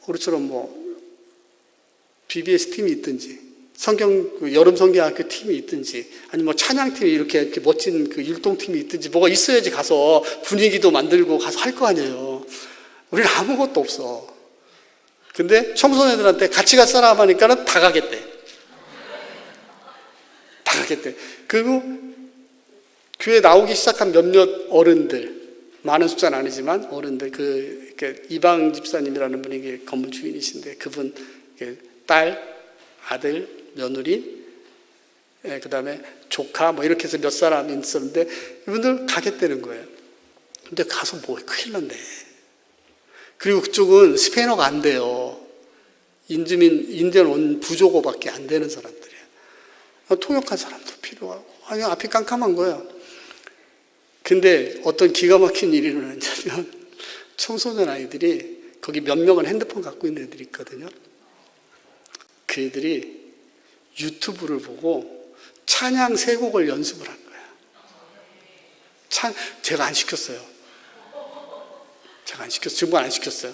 우리처럼 뭐 BBS 팀이 있든지 여름 성경학교 팀이 있든지 아니면 뭐 찬양팀이 이렇게 멋진 그 율동팀이 있든지 뭐가 있어야지 가서 분위기도 만들고 가서 할 거 아니에요. 우리는 아무것도 없어. 근데 청소년들한테 같이 갈 사람 하니까는 다 가겠대. 다 가겠대. 그리고 교회 나오기 시작한 몇몇 어른들, 많은 숫자는 아니지만 어른들, 이방 집사님이라는 분이 건물 주인이신데 그분 딸, 아들, 며느리, 그 다음에 조카 뭐 이렇게 해서 몇 사람이 있었는데 이분들 가겠다는 거예요. 근데 가서 뭐 큰일 났네. 그리고 그쪽은 스페인어가 안 돼요. 인디언 온 부족어밖에 안 되는 사람들이에요. 통역한 사람도 필요하고. 아니, 앞이 깜깜한 거예요. 근데 어떤 기가 막힌 일이 일어났냐면 청소년 아이들이 거기 몇 명은 핸드폰 갖고 있는 애들이 있거든요. 그 애들이 유튜브를 보고 찬양 3곡을 연습을 한 거예요. 제가 안 시켰어요. 정말 안 시켰어요.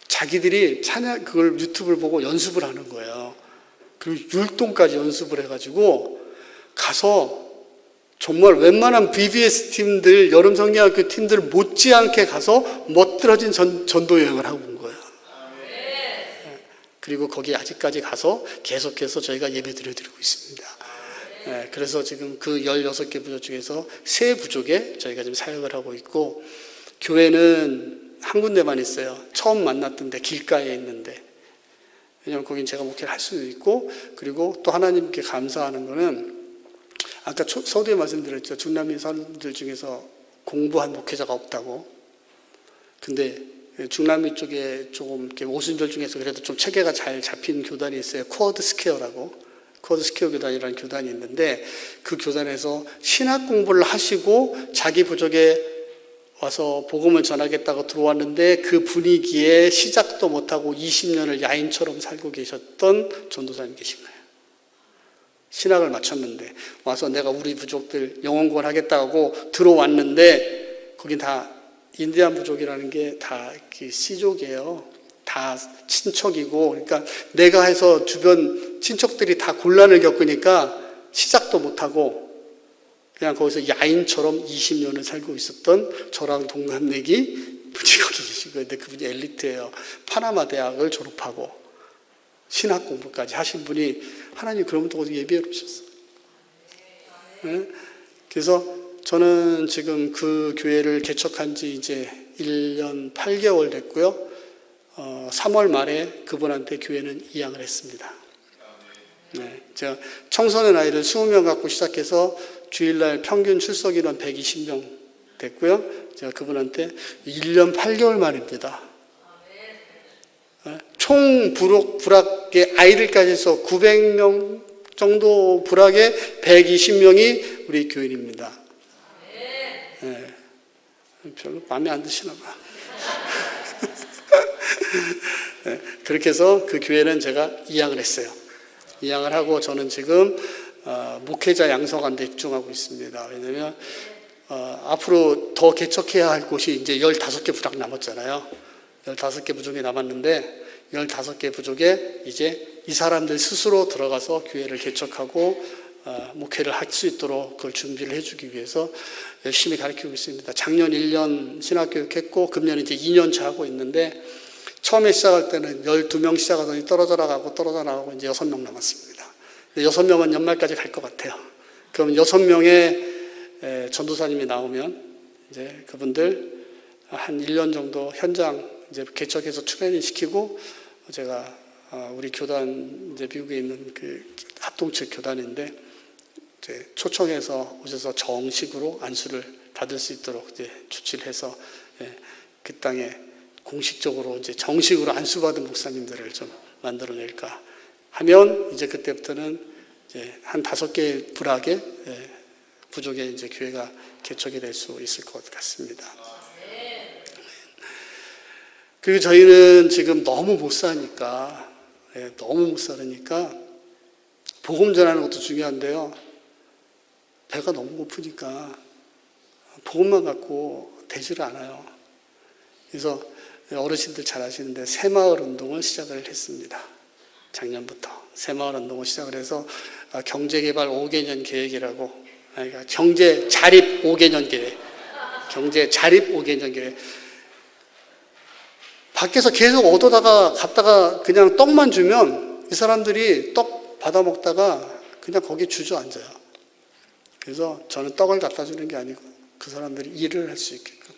자기들이 찬양 그걸 유튜브를 보고 연습을 하는 거예요. 그리고 율동까지 연습을 해가지고 가서 정말 웬만한 BBS 팀들, 여름 성경학교 팀들 못지않게 가서 멋들어진 전도 여행을 하고 온 거예요. 그리고 거기 아직까지 가서 계속해서 저희가 예배 드리고 있습니다. 그래서 지금 그 16개 부족 중에서 3부족에 저희가 지금 사역을 하고 있고, 교회는 한 군데만 있어요. 처음 만났던 데 길가에 있는데, 왜냐하면 거긴 제가 목회를 할 수도 있고, 그리고 또 하나님께 감사하는 거는 아까 서두에 말씀드렸죠. 중남미 사람들 중에서 공부한 목회자가 없다고. 근데 중남미 쪽에 조금 이렇게 오순절 중에서 그래도 좀 체계가 잘 잡힌 교단이 있어요. 쿼드 스퀘어라고. 쿼드 스퀘어 교단이라는 교단이 있는데 그 교단에서 신학 공부를 하시고 자기 부족에 와서 복음을 전하겠다고 들어왔는데 그 분위기에 시작도 못하고 20년을 야인처럼 살고 계셨던 전도사님 계신 거예요. 신학을 마쳤는데 와서 내가 우리 부족들 영혼구원 하겠다고 들어왔는데 거긴 다 인디안 부족이라는 게 다 시족이에요. 다 친척이고, 그러니까 내가 해서 주변 친척들이 다 곤란을 겪으니까 시작도 못하고 그냥 거기서 야인처럼 20년을 살고 있었던 저랑 동갑내기 분이 거기 계신 거예요. 근데 그분이 엘리트예요. 파나마 대학을 졸업하고 신학 공부까지 하신 분이 하나님 그러면서 거기서 예배를 오셨어요. 네? 그래서 저는 지금 그 교회를 개척한 지 이제 1년 8개월 됐고요. 3월 말에 그분한테 교회는 이양을 했습니다. 네, 제가 청소년 아이를 20명 갖고 시작해서 주일날 평균 출석 인원 120명 됐고요. 제가 그분한테 1년 8개월 만입니다. 네, 총 불학의 아이들까지 해서 900명 정도 불학의 120명이 우리 교인입니다. 네, 별로 마음에 안 드시나 봐. 네, 그렇게 해서 그 교회는 제가 이양을 했어요. 이양을 하고 저는 지금 목회자 양성하는 데 집중하고 있습니다. 왜냐하면 앞으로 더 개척해야 할 곳이 이제 15개 부족 남았잖아요. 15개 부족이 남았는데 15개 부족에 이제 이 사람들 스스로 들어가서 교회를 개척하고 목회를 할 수 있도록 그걸 준비를 해주기 위해서 열심히 가르치고 있습니다. 작년 1년 신학교육했고 금년 이제 2년차 하고 있는데 처음에 시작할 때는 12명 시작하더니 떨어져 나가고 이제 6명 남았습니다. 6명은 연말까지 갈 것 같아요. 그럼 6명의 전도사님이 나오면 이제 그분들 한 1년 정도 현장 이제 개척해서 트레이닝 시키고 제가 우리 교단 이제 미국에 있는 그 합동측 교단인데 이제 초청해서 오셔서 정식으로 안수를 받을 수 있도록 이제 조치를 해서 그 땅에 공식적으로 이제 정식으로 안수받은 목사님들을 좀 만들어낼까 하면 이제 그때부터는 이제 한 5개 부락의 부족의 이제 교회가 개척이 될 수 있을 것 같습니다. 그리고 저희는 지금 너무 못 사니까 복음 전하는 것도 중요한데요. 배가 너무 고프니까 복음만 갖고 되지를 않아요. 그래서 어르신들 잘 아시는데 새마을 운동을 시작을 했습니다. 작년부터 새마을 운동을 시작을 해서 경제개발 5개년 계획이라고, 그러니까 경제 자립 5개년 계획, 경제 자립 5개년 계획. 밖에서 계속 얻어다가 갔다가 그냥 떡만 주면 이 사람들이 떡 받아 먹다가 그냥 거기 주저앉아요. 그래서 저는 떡을 갖다 주는 게 아니고 그 사람들이 일을 할 수 있게끔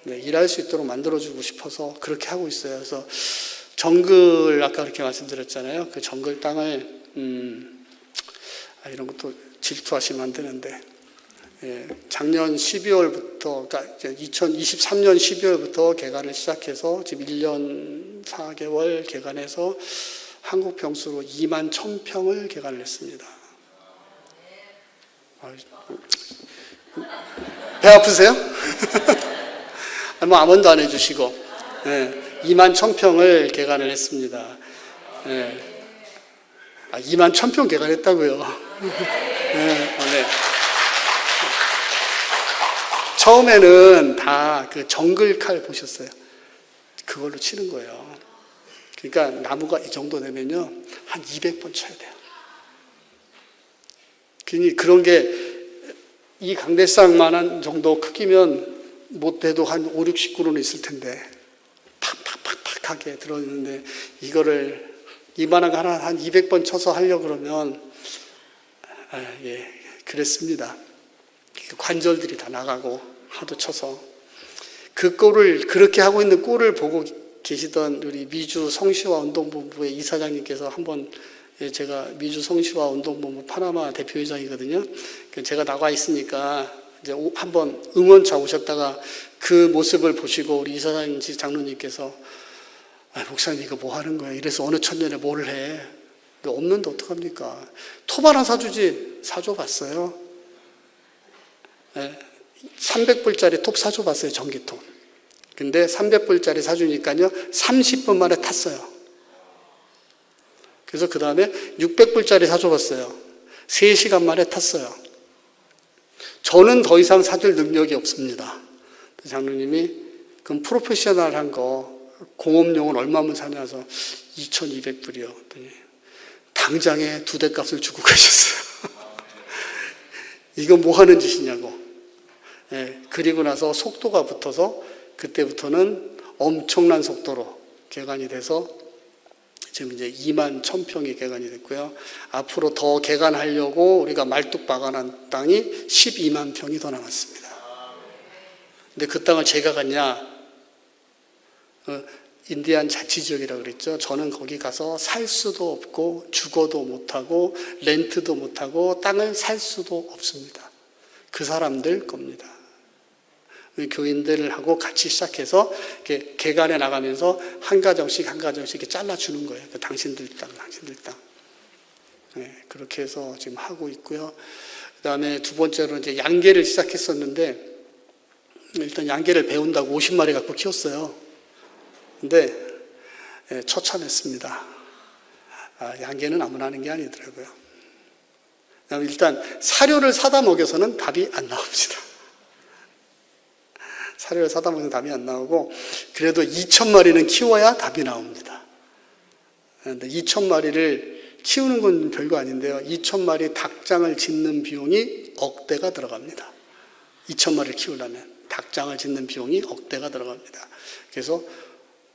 일할 수 있도록 만들어주고 싶어서 그렇게 하고 있어요. 그래서 정글 아까 그렇게 말씀드렸잖아요. 그 정글 땅을 이런 것도 질투하시면 안 되는데 작년 12월부터 그러니까 2023년 12월부터 개간을 시작해서 지금 1년 4개월 개간해서 한국 평수로 2만 1,000평을 개간을 했습니다. 배 아프세요? 뭐 아무도 안 해주시고 2만 1,000평을 개간을 했습니다. 2만 1,000평 개간했다고요. 네. 처음에는 다 그 정글 칼 보셨어요? 그걸로 치는 거예요. 그러니까 나무가 이 정도 되면요 한 200번 쳐야 돼요. 그런 게 이 강대상만한 정도 크기면 못해도 한 5, 60그루는 있을 텐데 팍팍팍팍하게 들어있는데 이거를 이만한 거 하나 한 200번 쳐서 하려고 그러면 그랬습니다. 관절들이 다 나가고 하도 쳐서 그 꼴을 그렇게 하고 있는 꼴을 보고 계시던 우리 미주 성시화 운동본부의 이사장님께서 한번 제가 미주 성시화 운동본부 파나마 대표회장이거든요. 제가 나가 있으니까 이제 한번 응원차 오셨다가 그 모습을 보시고 우리 이사장님 장로님께서 목사님 이거 뭐 하는 거야? 이래서 어느 천년에 뭘 해? 없는데 어떡합니까? 톱 하나 사주지 사줘봤어요. 300불짜리 톱 사줘봤어요. 전기톱. 근데 300불짜리 사주니까요 30분 만에 탔어요. 그래서 그 다음에 600불짜리 사줘봤어요. 3시간 만에 탔어요. 저는 더 이상 사줄 능력이 없습니다. 장로님이 그럼 프로페셔널한 거 공업용은 얼마면 사냐서 2,200불이요. 당장에 2대 값을 주고 가셨어요. 이거 뭐 하는 짓이냐고. 그리고 나서 속도가 붙어서 그때부터는 엄청난 속도로 개간이 돼서 지금 이제 2만 1,000평이 개간이 됐고요. 앞으로 더 개간하려고 우리가 말뚝 박아놓은 땅이 12만 평이 더 남았습니다. 근데 그 땅을 제가 갔냐? 인디안 자치지역이라고 그랬죠. 저는 거기 가서 살 수도 없고 주거도 못하고 렌트도 못하고 땅을 살 수도 없습니다. 그 사람들 겁니다. 교인들을 하고 같이 시작해서 이렇게 개간해 나가면서 한 가정씩 이렇게 잘라주는 거예요. 당신들 땅. 그렇게 해서 지금 하고 있고요. 그 다음에 두 번째로 이제 양계를 시작했었는데 일단 양계를 배운다고 50마리 갖고 키웠어요. 근데 처참했습니다. 양계는 아무나 하는 게 아니더라고요. 일단 사료를 사다 먹여서는 답이 안 나옵니다. 사료를 사다 먹으면 답이 안 나오고 그래도 2,000마리는 키워야 답이 나옵니다. 그런데 2,000마리를 키우는 건 별거 아닌데요. 2,000마리 닭장을 짓는 비용이 억대가 들어갑니다. 2,000마리를 키우려면 닭장을 짓는 비용이 억대가 들어갑니다. 그래서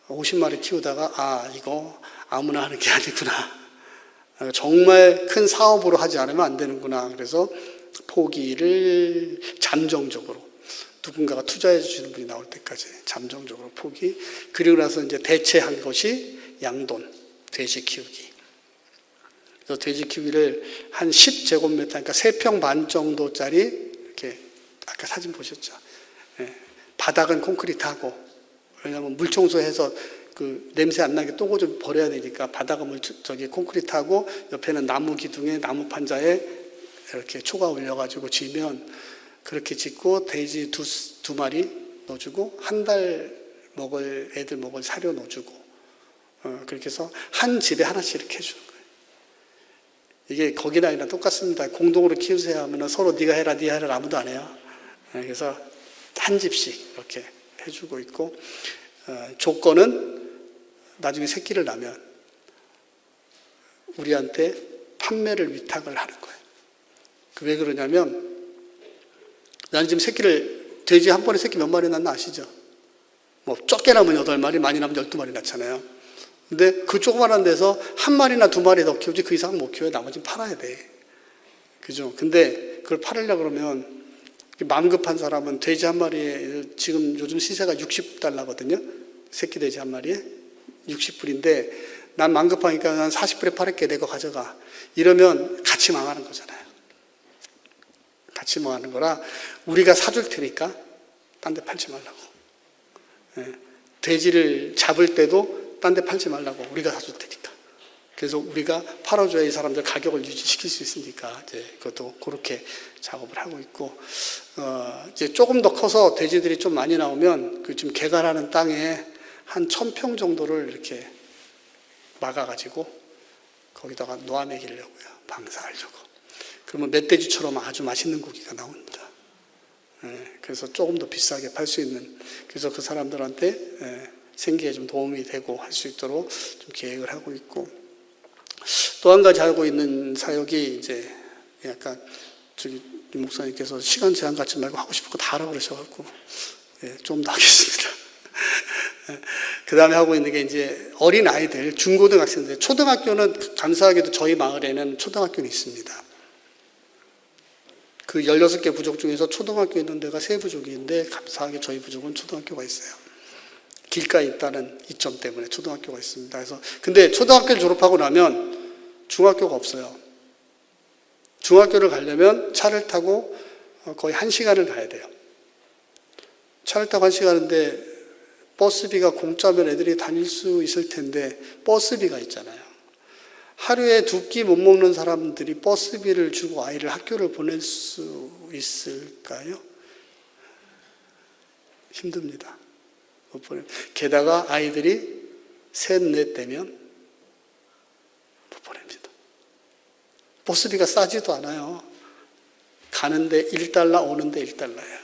50마리 키우다가 이거 아무나 하는 게 아니구나. 정말 큰 사업으로 하지 않으면 안 되는구나. 그래서 포기를 잠정적으로 누군가가 투자해 주시는 분이 나올 때까지 잠정적으로 포기. 그리고 나서 이제 대체한 것이 양돈, 돼지 키우기. 그래서 돼지 키우기를 한 10제곱미터, 그러니까 3평 반 정도짜리, 이렇게 아까 사진 보셨죠? 예, 바닥은 콘크리트하고, 왜냐하면 물 청소해서 그 냄새 안 나게 똥을 좀 버려야 되니까 바닥은 콘크리트하고 옆에는 나무 기둥에 나무 판자에 이렇게 초가 올려가지고 지면, 그렇게 짓고 돼지 두 마리 넣어주고 한 달 먹을 애들 먹을 사료 넣어주고, 그렇게 해서 한 집에 하나씩 이렇게 해주는 거예요. 이게 거기나 이나 똑같습니다. 공동으로 키우세요 하면 서로 네가 해라 네가 해라 아무도 안 해요. 그래서 한 집씩 이렇게 해주고 있고, 조건은 나중에 새끼를 낳으면 우리한테 판매를 위탁을 하는 거예요. 왜 그러냐면, 나는 지금 돼지 한 번에 새끼 몇 마리 낳나 아시죠? 뭐 적게 나면 8마리, 많이 나면 12마리 낳잖아요. 근데 그 조그만한 데서 한 마리나 2마리 더 키우지 그 이상 못 키워요. 나머지는 팔아야 돼. 그죠? 근데 그걸 팔으려고 그러면 마음 급한 사람은 돼지 한 마리에 지금 요즘 시세가 $60거든요. 새끼 돼지 한 마리에 60불인데 난 마음 급하니까 난 40불에 팔을게, 내 거 가져가. 이러면 같이 망하는 거잖아요. 같이 망하는 거라 우리가 사줄 테니까 딴 데 팔지 말라고. 돼지를 잡을 때도 딴 데 팔지 말라고, 우리가 사줄 테니까. 그래서 우리가 팔아줘야 이 사람들 가격을 유지시킬 수 있으니까 이제 그것도 그렇게 작업을 하고 있고, 이제 조금 더 커서 돼지들이 좀 많이 나오면 그 지금 개간하는 땅에 한 1,000평 정도를 이렇게 막아가지고 거기다가 놓아 먹이려고요. 방사하려고. 그러면 멧돼지처럼 아주 맛있는 고기가 나옵니다. 그래서 조금 더 비싸게 팔 수 있는, 그래서 그 사람들한테 생계에 좀 도움이 되고 할 수 있도록 좀 계획을 하고 있고, 또 한 가지 하고 있는 사역이 이제 약간 이 목사님께서 시간 제한 갖지 말고 하고 싶은 거 다 하라고 그러셔갖고 좀 더 하겠습니다. 그 다음에 하고 있는 게 이제 어린 아이들, 중고등학생들, 초등학교는 감사하게도 저희 마을에는 초등학교는 있습니다. 그 16개 부족 중에서 초등학교 있는 데가 3부족인데 감사하게 저희 부족은 초등학교가 있어요. 길가에 있다는 이점 때문에 초등학교가 있습니다. 그래서 근데 초등학교를 졸업하고 나면 중학교가 없어요. 중학교를 가려면 차를 타고 거의 1시간을 가야 돼요. 차를 타고 1시간인데 버스비가 공짜면 애들이 다닐 수 있을 텐데 버스비가 있잖아요. 하루에 2끼 못 먹는 사람들이 버스비를 주고 아이를 학교를 보낼 수 있을까요? 힘듭니다. 게다가 아이들이 3, 4 되면 못 보냅니다. 버스비가 싸지도 않아요. 가는데 $1, 오는데 $1예요.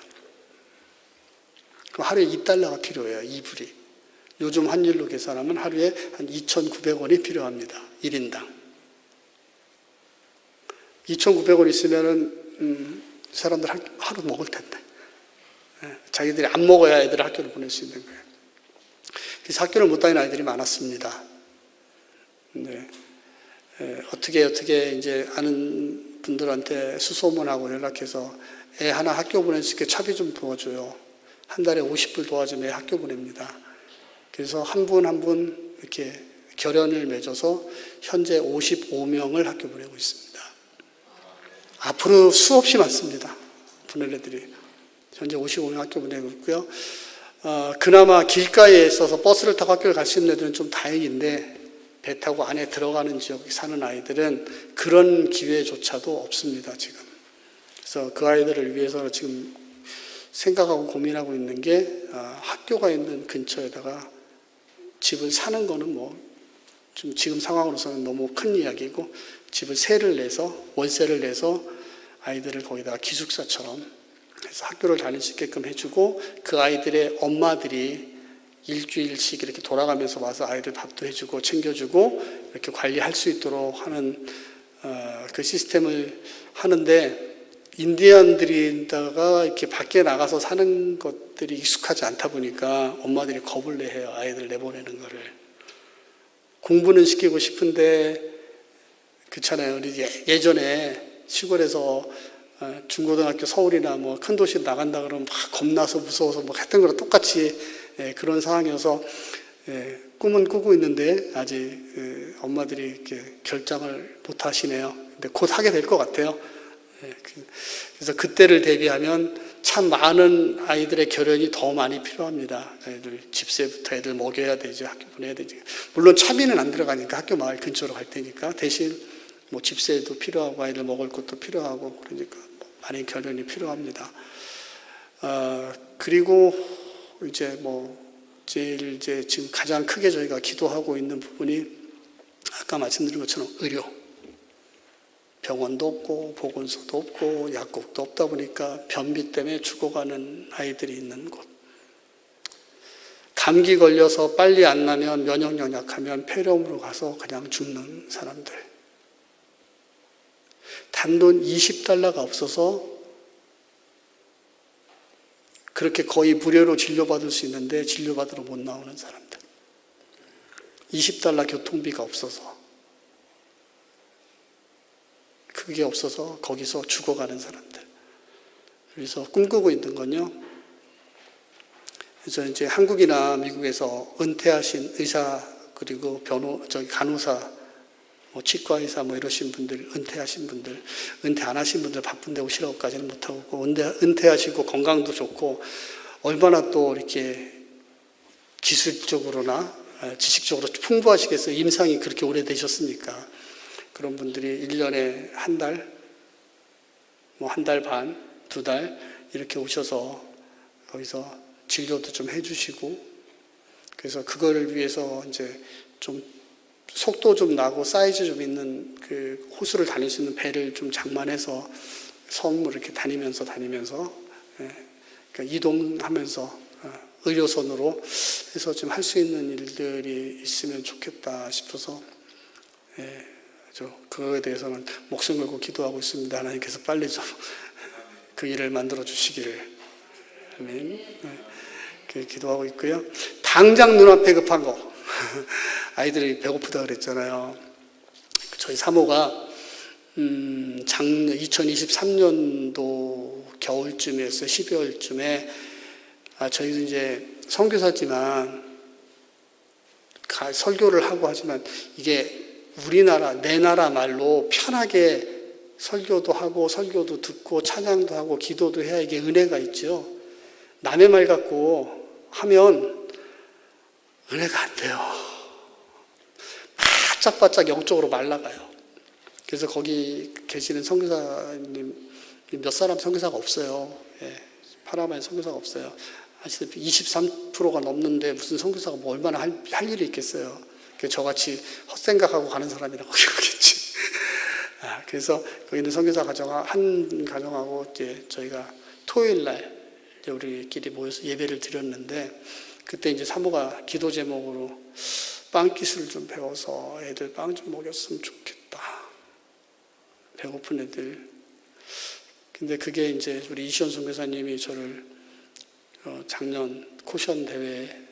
그럼 하루에 $2가 필요해요. 2불이. 요즘 환율로 계산하면 하루에 한 2,900원이 필요합니다. 1인당. 2,900원 있으면은 사람들 하루 먹을 텐데. 자기들이 안 먹어야 애들을 학교를 보낼 수 있는 거예요. 그래서 학교를 못 다니는 아이들이 많았습니다. 네. 어떻게 이제 아는 분들한테 수소문하고 연락해서 애 하나 학교 보낼 수 있게 차비 좀 도와줘요. 한 달에 50불 도와주면 애 학교 보냅니다. 그래서 한 분 한 분 이렇게 결연을 맺어서 현재 55명을 학교 보내고 있습니다. 앞으로 수없이 많습니다. 보낼 애들이. 현재 55명 학교 보내고 있고요. 그나마 길가에 있어서 버스를 타고 학교를 갈 수 있는 애들은 좀 다행인데 배 타고 안에 들어가는 지역에 사는 아이들은 그런 기회조차도 없습니다, 지금. 그래서 그 아이들을 위해서 지금 생각하고 고민하고 있는 게 학교가 있는 근처에다가 집을 사는 거는 뭐 좀 지금 상황으로서는 너무 큰 이야기고, 집을 월세를 내서 아이들을 거기다가 기숙사처럼 해서 학교를 다닐 수 있게끔 해주고, 그 아이들의 엄마들이 일주일씩 이렇게 돌아가면서 와서 아이들 밥도 해주고 챙겨주고 이렇게 관리할 수 있도록 하는 그 시스템을 하는데, 인디언들이다가 이렇게 밖에 나가서 사는 것들이 익숙하지 않다 보니까 엄마들이 겁을 내요. 아이들 내보내는 거를. 공부는 시키고 싶은데 그렇잖아요. 우리 예전에 시골에서 중고등학교 서울이나 뭐 큰 도시 나간다 그러면 막 겁나서 무서워서 뭐 했던 거랑 똑같이 그런 상황이어서 꿈은 꾸고 있는데 아직 엄마들이 이렇게 결정을 못 하시네요. 근데 곧 하게 될 것 같아요. 그래서 그때를 대비하면 참 많은 아이들의 결연이 더 많이 필요합니다. 애들 집세부터 애들 먹여야 되죠. 학교 보내야 되죠. 물론 차비는 안 들어가니까 학교 마을 근처로 갈 테니까 대신 뭐 집세도 필요하고 아이들 먹을 것도 필요하고 그러니까 많은 결연이 필요합니다. 그리고 이제 뭐 제일 이제 지금 가장 크게 저희가 기도하고 있는 부분이 아까 말씀드린 것처럼 의료. 병원도 없고 보건소도 없고 약국도 없다 보니까 변비 때문에 죽어가는 아이들이 있는 곳. 감기 걸려서 빨리 안 나면 면역력 약하면 폐렴으로 가서 그냥 죽는 사람들. 단돈 $20가 없어서 그렇게 거의 무료로 진료받을 수 있는데 진료받으러 못 나오는 사람들. $20 교통비가 없어서. 그게 없어서 거기서 죽어가는 사람들. 그래서 꿈꾸고 있는 건요. 그래서 이제 한국이나 미국에서 은퇴하신 의사 그리고 간호사, 뭐 치과 의사 뭐 이러신 분들, 은퇴하신 분들, 은퇴 안 하신 분들 바쁜데 오시라고까지는 못하고 은퇴하시고 건강도 좋고 얼마나 또 이렇게 기술적으로나 지식적으로 풍부하시겠어요. 임상이 그렇게 오래되셨으니까. 그런 분들이 1년에 한 달, 뭐 한 달 반, 2달 이렇게 오셔서 거기서 진료도 좀 해주시고, 그래서 그거를 위해서 이제 좀 속도 좀 나고 사이즈 좀 있는 그 호수를 다닐 수 있는 배를 좀 장만해서 섬을 이렇게 다니면서 그러니까 이동하면서 의료선으로 해서 좀 할 수 있는 일들이 있으면 좋겠다 싶어서 그거에 대해서는 목숨 걸고 기도하고 있습니다. 하나님께서 빨리 좀 그 일을 만들어 주시기를. 아멘. 기도하고 있고요. 당장 눈앞에 급한 거. 아이들이 배고프다 그랬잖아요. 저희 사모가 2023년도 겨울쯤이었어요. 12월쯤에 저희도 이제 선교사지만 설교를 하고 하지만 이게 우리나라, 내 나라 말로 편하게 설교도 하고 설교도 듣고 찬양도 하고 기도도 해야 이게 은혜가 있죠. 남의 말 갖고 하면 은혜가 안 돼요. 바짝바짝 영적으로 말라가요. 그래서 거기 계시는 선교사님 몇 사람 선교사가 없어요. 파나마에 선교사가 없어요. 아시다시피 23%가 넘는데 무슨 선교사가 뭐 얼마나 할 일이 있겠어요. 저같이 헛생각하고 가는 사람이라고 그러겠지. 그래서 거기 있는 선교사 한 가정하고 이제 저희가 토요일 날 우리끼리 모여서 예배를 드렸는데 그때 이제 사모가 기도 제목으로 빵 기술 좀 배워서 애들 빵 좀 먹였으면 좋겠다. 배고픈 애들. 근데 그게 이제 우리 이시원 선교사님이 저를 작년 코션 대회에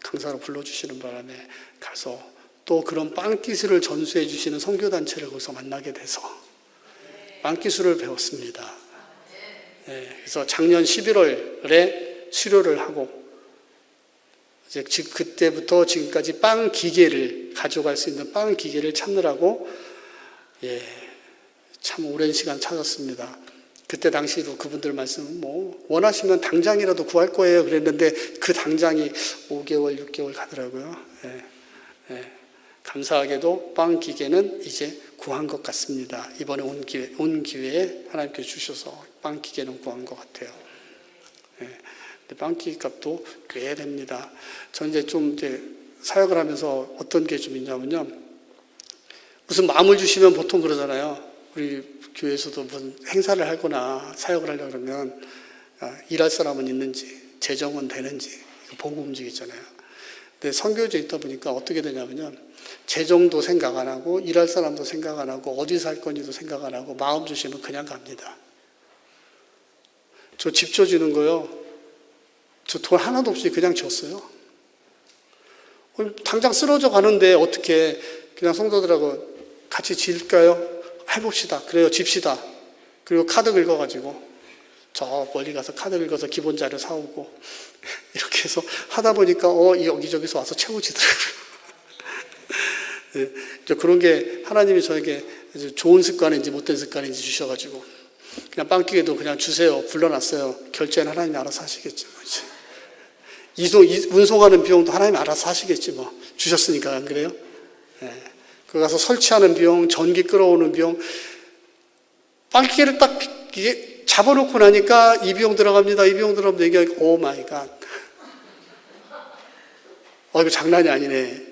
강사로 불러주시는 바람에 가서 또 그런 빵 기술을 전수해 주시는 선교단체를 거기서 만나게 돼서 빵 기술을 배웠습니다. 그래서 작년 11월에 수료를 하고 이제 그때부터 지금까지 빵 기계를 가져갈 수 있는 빵 기계를 찾느라고 참 오랜 시간 찾았습니다. 그때 당시로 그분들 말씀 뭐 원하시면 당장이라도 구할 거예요 그랬는데 그 당장이 5개월 6개월 가더라고요. 감사하게도 빵 기계는 이제 구한 것 같습니다. 이번에 온 기회에 하나님께서 주셔서 빵 기계는 구한 것 같아요. 근데 빵 기계 값도 꽤 됩니다. 저는 이제 사역을 하면서 어떤 게 좀 있냐면요. 무슨 마음을 주시면 보통 그러잖아요. 우리 교회에서도 무슨 행사를 하거나 사역을 하려고 그러면 일할 사람은 있는지, 재정은 되는지, 보고 움직이잖아요. 근데 선교지에 있다 보니까 어떻게 되냐면요. 재정도 생각 안 하고 일할 사람도 생각 안 하고 어디 살 건지도 생각 안 하고 마음 주시면 그냥 갑니다. 저 집 줘주는 거요. 저 돈 하나도 없이 그냥 줬어요. 당장 쓰러져 가는데 어떻게 그냥 성도들하고 같이 지을까요? 해봅시다. 그래요. 집시다. 그리고 카드 긁어가지고 저 멀리 가서 카드 긁어서 기본 자료 사오고 이렇게 해서 하다 보니까 여기저기서 와서 채워지더라고요. 네, 그런 게 하나님이 저에게 좋은 습관인지 못된 습관인지 주셔가지고 그냥 빵기에도 그냥 주세요. 불러놨어요. 결제는 하나님이 알아서 하시겠지 뭐 이제. 운송하는 비용도 하나님이 알아서 하시겠지 뭐. 주셨으니까 안 그래요? 네. 그 가서 설치하는 비용, 전기 끌어오는 비용, 빵기를 딱 이게 잡아놓고 나니까 이 비용 들어갑니다. 이 비용 들어갑니다. 얘기하니까 오 마이 갓. 이거 장난이 아니네.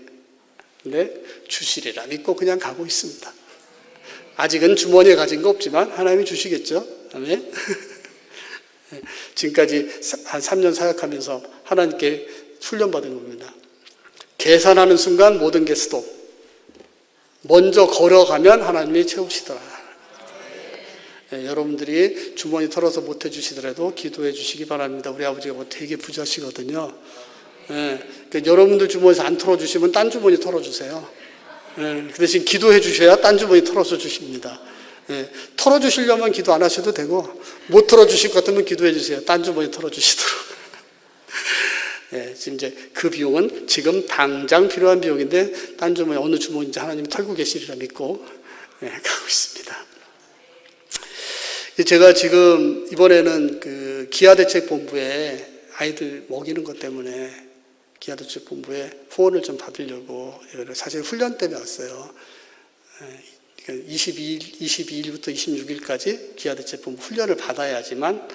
근데 주시리라 믿고 그냥 가고 있습니다. 아직은 주머니에 가진 거 없지만 하나님이 주시겠죠. 아멘. 지금까지 한 3년 사역하면서 하나님께 훈련받은 겁니다. 계산하는 순간 모든 게 스톱. 먼저 걸어가면 하나님이 채우시더라. 네, 여러분들이 주머니 털어서 못 해주시더라도 기도해 주시기 바랍니다. 우리 아버지가 뭐 되게 부자시거든요. 네, 그러니까 여러분들 주머니에서 안 털어주시면 딴 주머니 털어주세요. 네, 그 대신 기도해 주셔야 딴 주머니 털어서 주십니다. 네, 털어주시려면 기도 안 하셔도 되고 못 털어주실 것 같으면 기도해 주세요. 딴 주머니 털어주시도록. 네, 지금 이제 그 비용은 지금 당장 필요한 비용인데 딴 주머니 어느 주머니인지 하나님이 털고 계시리라 믿고 가고 있습니다. 제가 지금 이번에는 그 기아대책본부에 아이들 먹이는 것 때문에 기아대책본부에 후원을 좀 받으려고 사실 훈련 때문에 왔어요. 22일부터 26일까지 기아대책본부 훈련을 받아야지만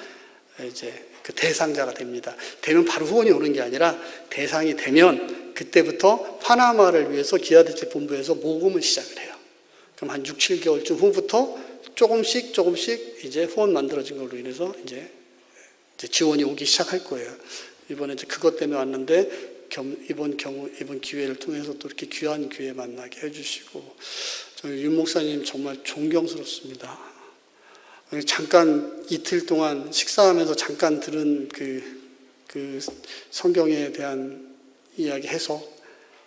이제 그 대상자가 됩니다. 되면 바로 후원이 오는 게 아니라 대상이 되면 그때부터 파나마를 위해서 기아대책본부에서 모금을 시작을 해요. 그럼 한 6, 7개월쯤 후부터 조금씩 이제 후원 만들어진 걸로 인해서 이제 지원이 오기 시작할 거예요. 이번에 이제 그것 때문에 왔는데 이번 기회를 통해서 또 이렇게 귀한 기회 만나게 해주시고 저희 윤 목사님 정말 존경스럽습니다. 잠깐 이틀 동안 식사하면서 잠깐 들은 그 성경에 대한 이야기 해석,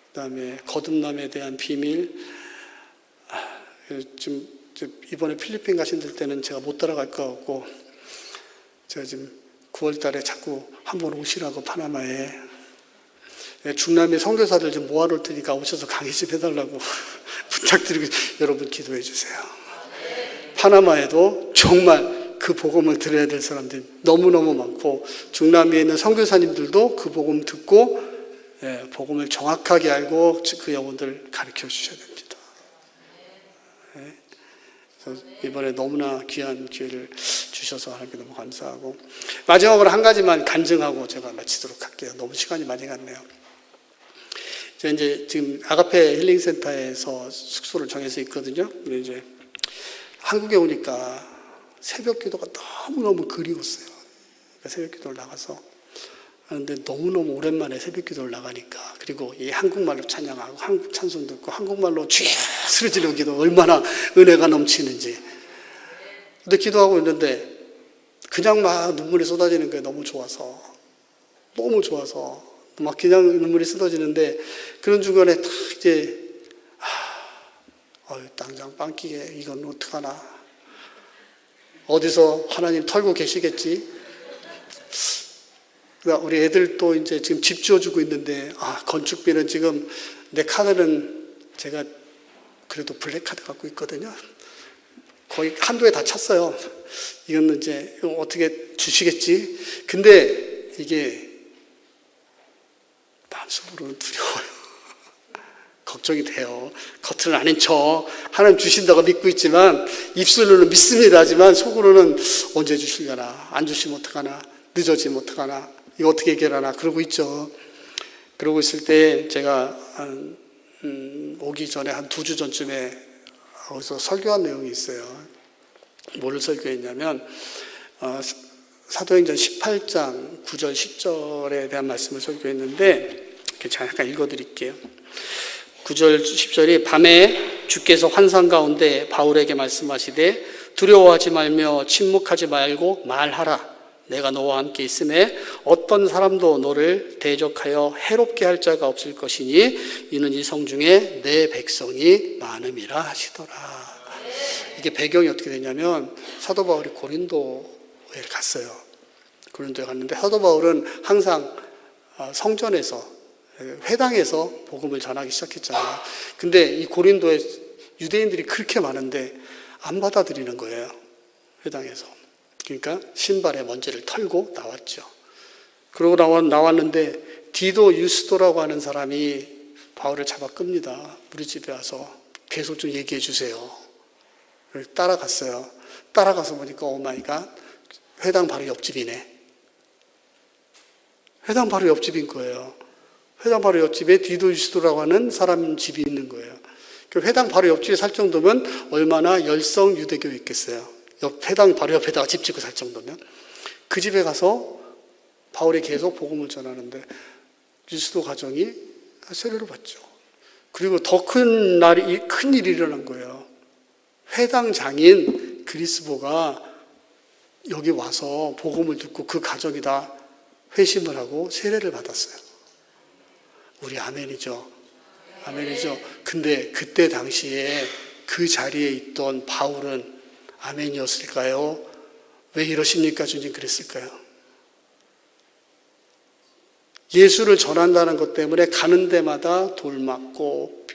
그다음에 거듭남에 대한 비밀. 지금 이번에 필리핀 가신 때는 제가 못 따라갈 것 같고 제가 지금 9월 달에 자꾸 한번 오시라고 파나마에 중남미 선교사들 좀 모아놓을 테니까 오셔서 강의 좀 해달라고 부탁드리고 여러분 기도해 주세요. 파나마에도 정말 그 복음을 들어야 될 사람들이 너무너무 많고 중남미에 있는 선교사님들도 그 복음 듣고 복음을 정확하게 알고 그 영혼들 가르쳐 주셔야 됩니다. 이번에 너무나 귀한 기회를 주셔서 하나님께 너무 감사하고 마지막으로 한 가지만 간증하고 제가 마치도록 할게요. 너무 시간이 많이 갔네요. 제가 이제 지금 아가페 힐링센터에서 숙소를 정해서 있거든요. 근데 이제 한국에 오니까 새벽 기도가 너무너무 그리웠어요. 그러니까 새벽 기도를 나가서 하는데 너무너무 오랜만에 새벽 기도를 나가니까 그리고 이 한국말로 찬양하고 한국 찬송 듣고 한국말로 주여 쓰러지는 기도 얼마나 은혜가 넘치는지. 근데 기도하고 있는데 그냥 막 눈물이 쏟아지는 게 너무 좋아서 막 그냥 눈물이 쏟아지는데 그런 중간에 딱 이제 당장 빵기게 이건 어떡하나. 어디서 하나님 털고 계시겠지. 우리 애들도 이제 지금 집 지어주고 있는데 건축비는 지금 내 카드는 제가 그래도 블랙카드 갖고 있거든요. 거의 한도에 다 찼어요. 이거는 이제 어떻게 주시겠지. 근데 이게 마음속으로는 두려워요. 걱정이 돼요. 겉으로는 아닌 척 하나님 주신다고 믿고 있지만 입술로는 믿습니다 하지만 속으로는 언제 주실려나, 안 주시면 어떡하나, 늦어지면 어떡하나, 이거 어떻게 해결하나 그러고 있죠. 그러고 있을 때 제가 오기 전에 한 2주 전쯤에 거기서 설교한 내용이 있어요. 뭐를 설교했냐면 사도행전 18장 9절 10절에 대한 말씀을 설교했는데 제가 잠깐 읽어드릴게요. 9절 10절이 밤에 주께서 환상 가운데 바울에게 말씀하시되 두려워하지 말며 침묵하지 말고 말하라. 내가 너와 함께 있음에 어떤 사람도 너를 대적하여 해롭게 할 자가 없을 것이니 이는 이 성 중에 내 백성이 많음이라 하시더라. 이게 배경이 어떻게 되냐면 사도 바울이 고린도에 갔어요. 고린도에 갔는데 사도 바울은 항상 성전에서 회당에서 복음을 전하기 시작했잖아요. 근데 이 고린도에 유대인들이 그렇게 많은데 안 받아들이는 거예요. 회당에서. 그러니까 신발에 먼지를 털고 나왔죠. 그러고 나왔는데 디도 유스도라고 하는 사람이 바울을 잡아 끕니다. 우리 집에 와서 계속 좀 얘기해 주세요. 따라갔어요. 따라가서 보니까 오마이갓, 회당 바로 옆집이네. 회당 바로 옆집인 거예요. 회당 바로 옆집에 디도 유스도라고 하는 사람 집이 있는 거예요. 회당 바로 옆집에 살 정도면 얼마나 열성 유대교에 있겠어요. 회당 바로 옆에다가 집 짓고 살 정도면. 그 집에 가서 바울이 계속 복음을 전하는데 유스도 가정이 세례를 받죠. 그리고 더 큰 일이 일어난 거예요. 회당 장인 그리스보가 여기 와서 복음을 듣고 그 가정이 다 회심을 하고 세례를 받았어요. 우리 아멘이죠. 아멘이죠. 근데 그때 당시에 그 자리에 있던 바울은 아멘이었을까요? 왜 이러십니까? 주님 그랬을까요? 예수를 전한다는 것 때문에 가는 데마다 돌 맞고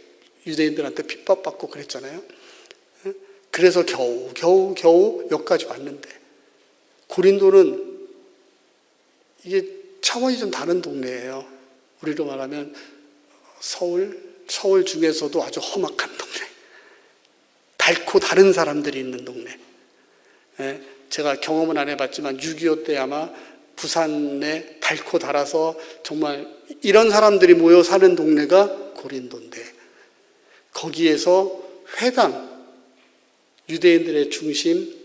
유대인들한테 핍박받고 그랬잖아요. 그래서 겨우 여기까지 왔는데 고린도는 이게 차원이 좀 다른 동네예요. 우리로 말하면 서울 중에서도 아주 험악한 동네. 달고 다른 사람들이 있는 동네. 제가 경험은 안 해봤지만 6.25 때 아마 부산에 달고 달아서 정말 이런 사람들이 모여 사는 동네가 고린도인데 거기에서 회당, 유대인들의 중심,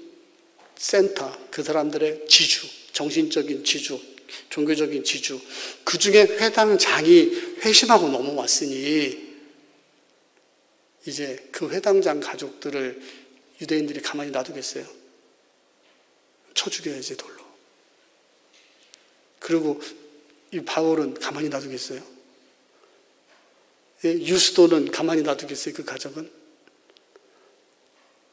센터, 그 사람들의 지주, 정신적인 지주, 종교적인 지주, 그 중에 회당장이 회심하고 넘어왔으니 이제 그 회당장 가족들을 유대인들이 가만히 놔두겠어요? 쳐 죽여야지 돌로. 그리고 이 바울은 가만히 놔두겠어요? 유스도는 가만히 놔두겠어요? 그 가정은?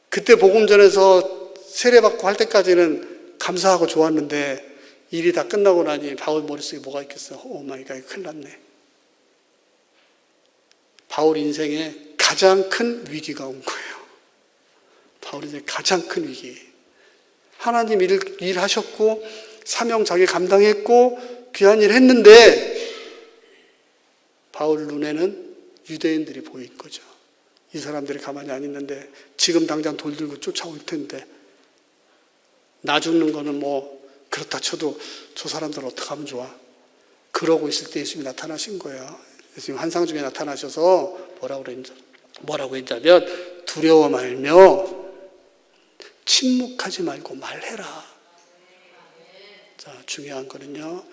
그때 복음 전에서 세례받고 할 때까지는 감사하고 좋았는데 일이 다 끝나고 나니 바울 머릿속에 뭐가 있겠어요? 오마이갓, 큰일 났네. 바울 인생에 가장 큰 위기가 온 거예요. 바울 인생의 가장 큰 위기. 하나님 일하셨고 사명 자기 감당했고 귀한 일 했는데 바울 눈에는 유대인들이 보인 거죠. 이 사람들이 가만히 안 있는데 지금 당장 돌 들고 쫓아올 텐데 나 죽는 거는 뭐 그렇다 쳐도 저 사람들 어떻게 하면 좋아? 그러고 있을 때 예수님이 나타나신 거예요. 예수님 환상 중에 나타나셔서 뭐라고 했냐면 두려워 말며 침묵하지 말고 말해라. 자, 중요한 거는요,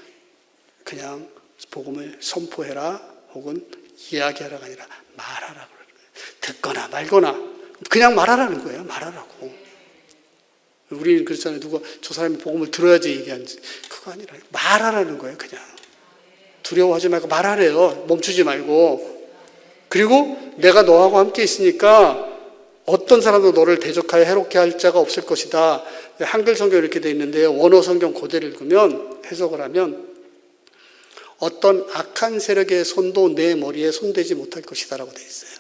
그냥 복음을 선포해라 혹은 이야기하라가 아니라 말하라 그러는 거예요. 듣거나 말거나 그냥 말하라는 거예요. 말하라고. 우리는 그렇잖아요. 누가 저 사람이 복음을 들어야지 얘기하는지. 그거 아니라 말하라는 거예요. 그냥 두려워하지 말고 말하래요. 멈추지 말고. 그리고 내가 너하고 함께 있으니까 어떤 사람도 너를 대적하여 해롭게 할 자가 없을 것이다. 한글 성경 이렇게 돼 있는데요. 원어 성경 그대로 읽으면, 해석을 하면 어떤 악한 세력의 손도 내 머리에 손대지 못할 것이다 라고 돼 있어요.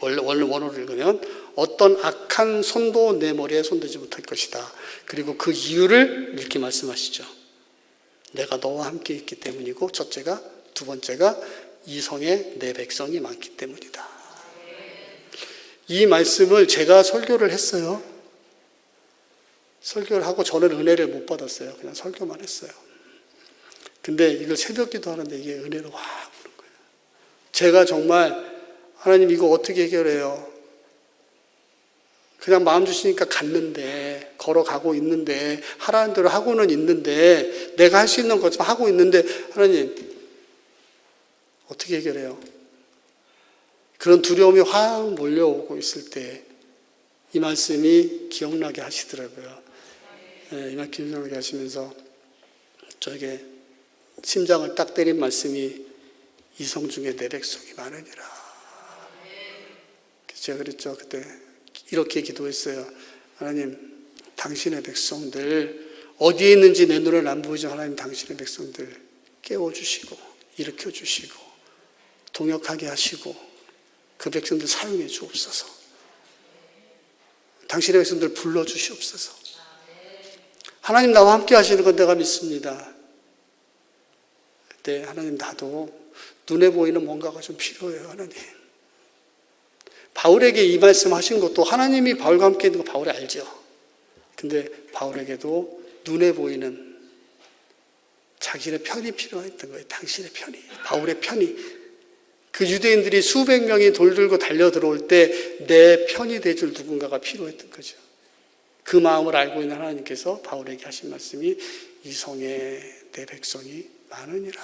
원래 원어를 읽으면 어떤 악한 손도 내 머리에 손대지 못할 것이다. 그리고 그 이유를 이렇게 말씀하시죠. 내가 너와 함께 있기 때문이고, 첫째가, 두 번째가 이 성에 내 백성이 많기 때문이다. 이 말씀을 제가 설교를 했어요. 설교를 하고 저는 은혜를 못 받았어요. 그냥 설교만 했어요. 근데 이걸 새벽 기도하는데 이게 은혜로 확 오는 거예요. 제가 정말 하나님 이거 어떻게 해결해요? 그냥 마음 주시니까 갔는데, 걸어가고 있는데, 하라는 대로 하고는 있는데, 내가 할 수 있는 것 좀 하고 있는데, 하나님, 어떻게 해결해요? 그런 두려움이 확 몰려오고 있을 때, 이 말씀이 기억나게 하시더라고요. 이 말 기억나게 하시면서, 저에게 심장을 딱 때린 말씀이, 이성 중에 내 백성이 많으니라. 제가 그랬죠. 그때 이렇게 기도했어요. 하나님, 당신의 백성들, 어디에 있는지 내 눈에는 안 보이죠. 하나님, 당신의 백성들 깨워주시고 일으켜주시고 동역하게 하시고 그 백성들 사용해 주옵소서. 당신의 백성들 불러주시옵소서. 하나님, 나와 함께 하시는 건 내가 믿습니다. 그때 하나님, 나도 눈에 보이는 뭔가가 좀 필요해요. 하나님, 바울에게 이 말씀 하신 것도 하나님이 바울과 함께 있는 거 바울이 알죠. 근데 바울에게도 눈에 보이는 자기의 편이 필요했던 거예요. 당신의 편이, 바울의 편이. 그 유대인들이 수백 명이 돌들고 달려 들어올 때 내 편이 돼줄 누군가가 필요했던 거죠. 그 마음을 알고 있는 하나님께서 바울에게 하신 말씀이 이성에 내 백성이 많으니라.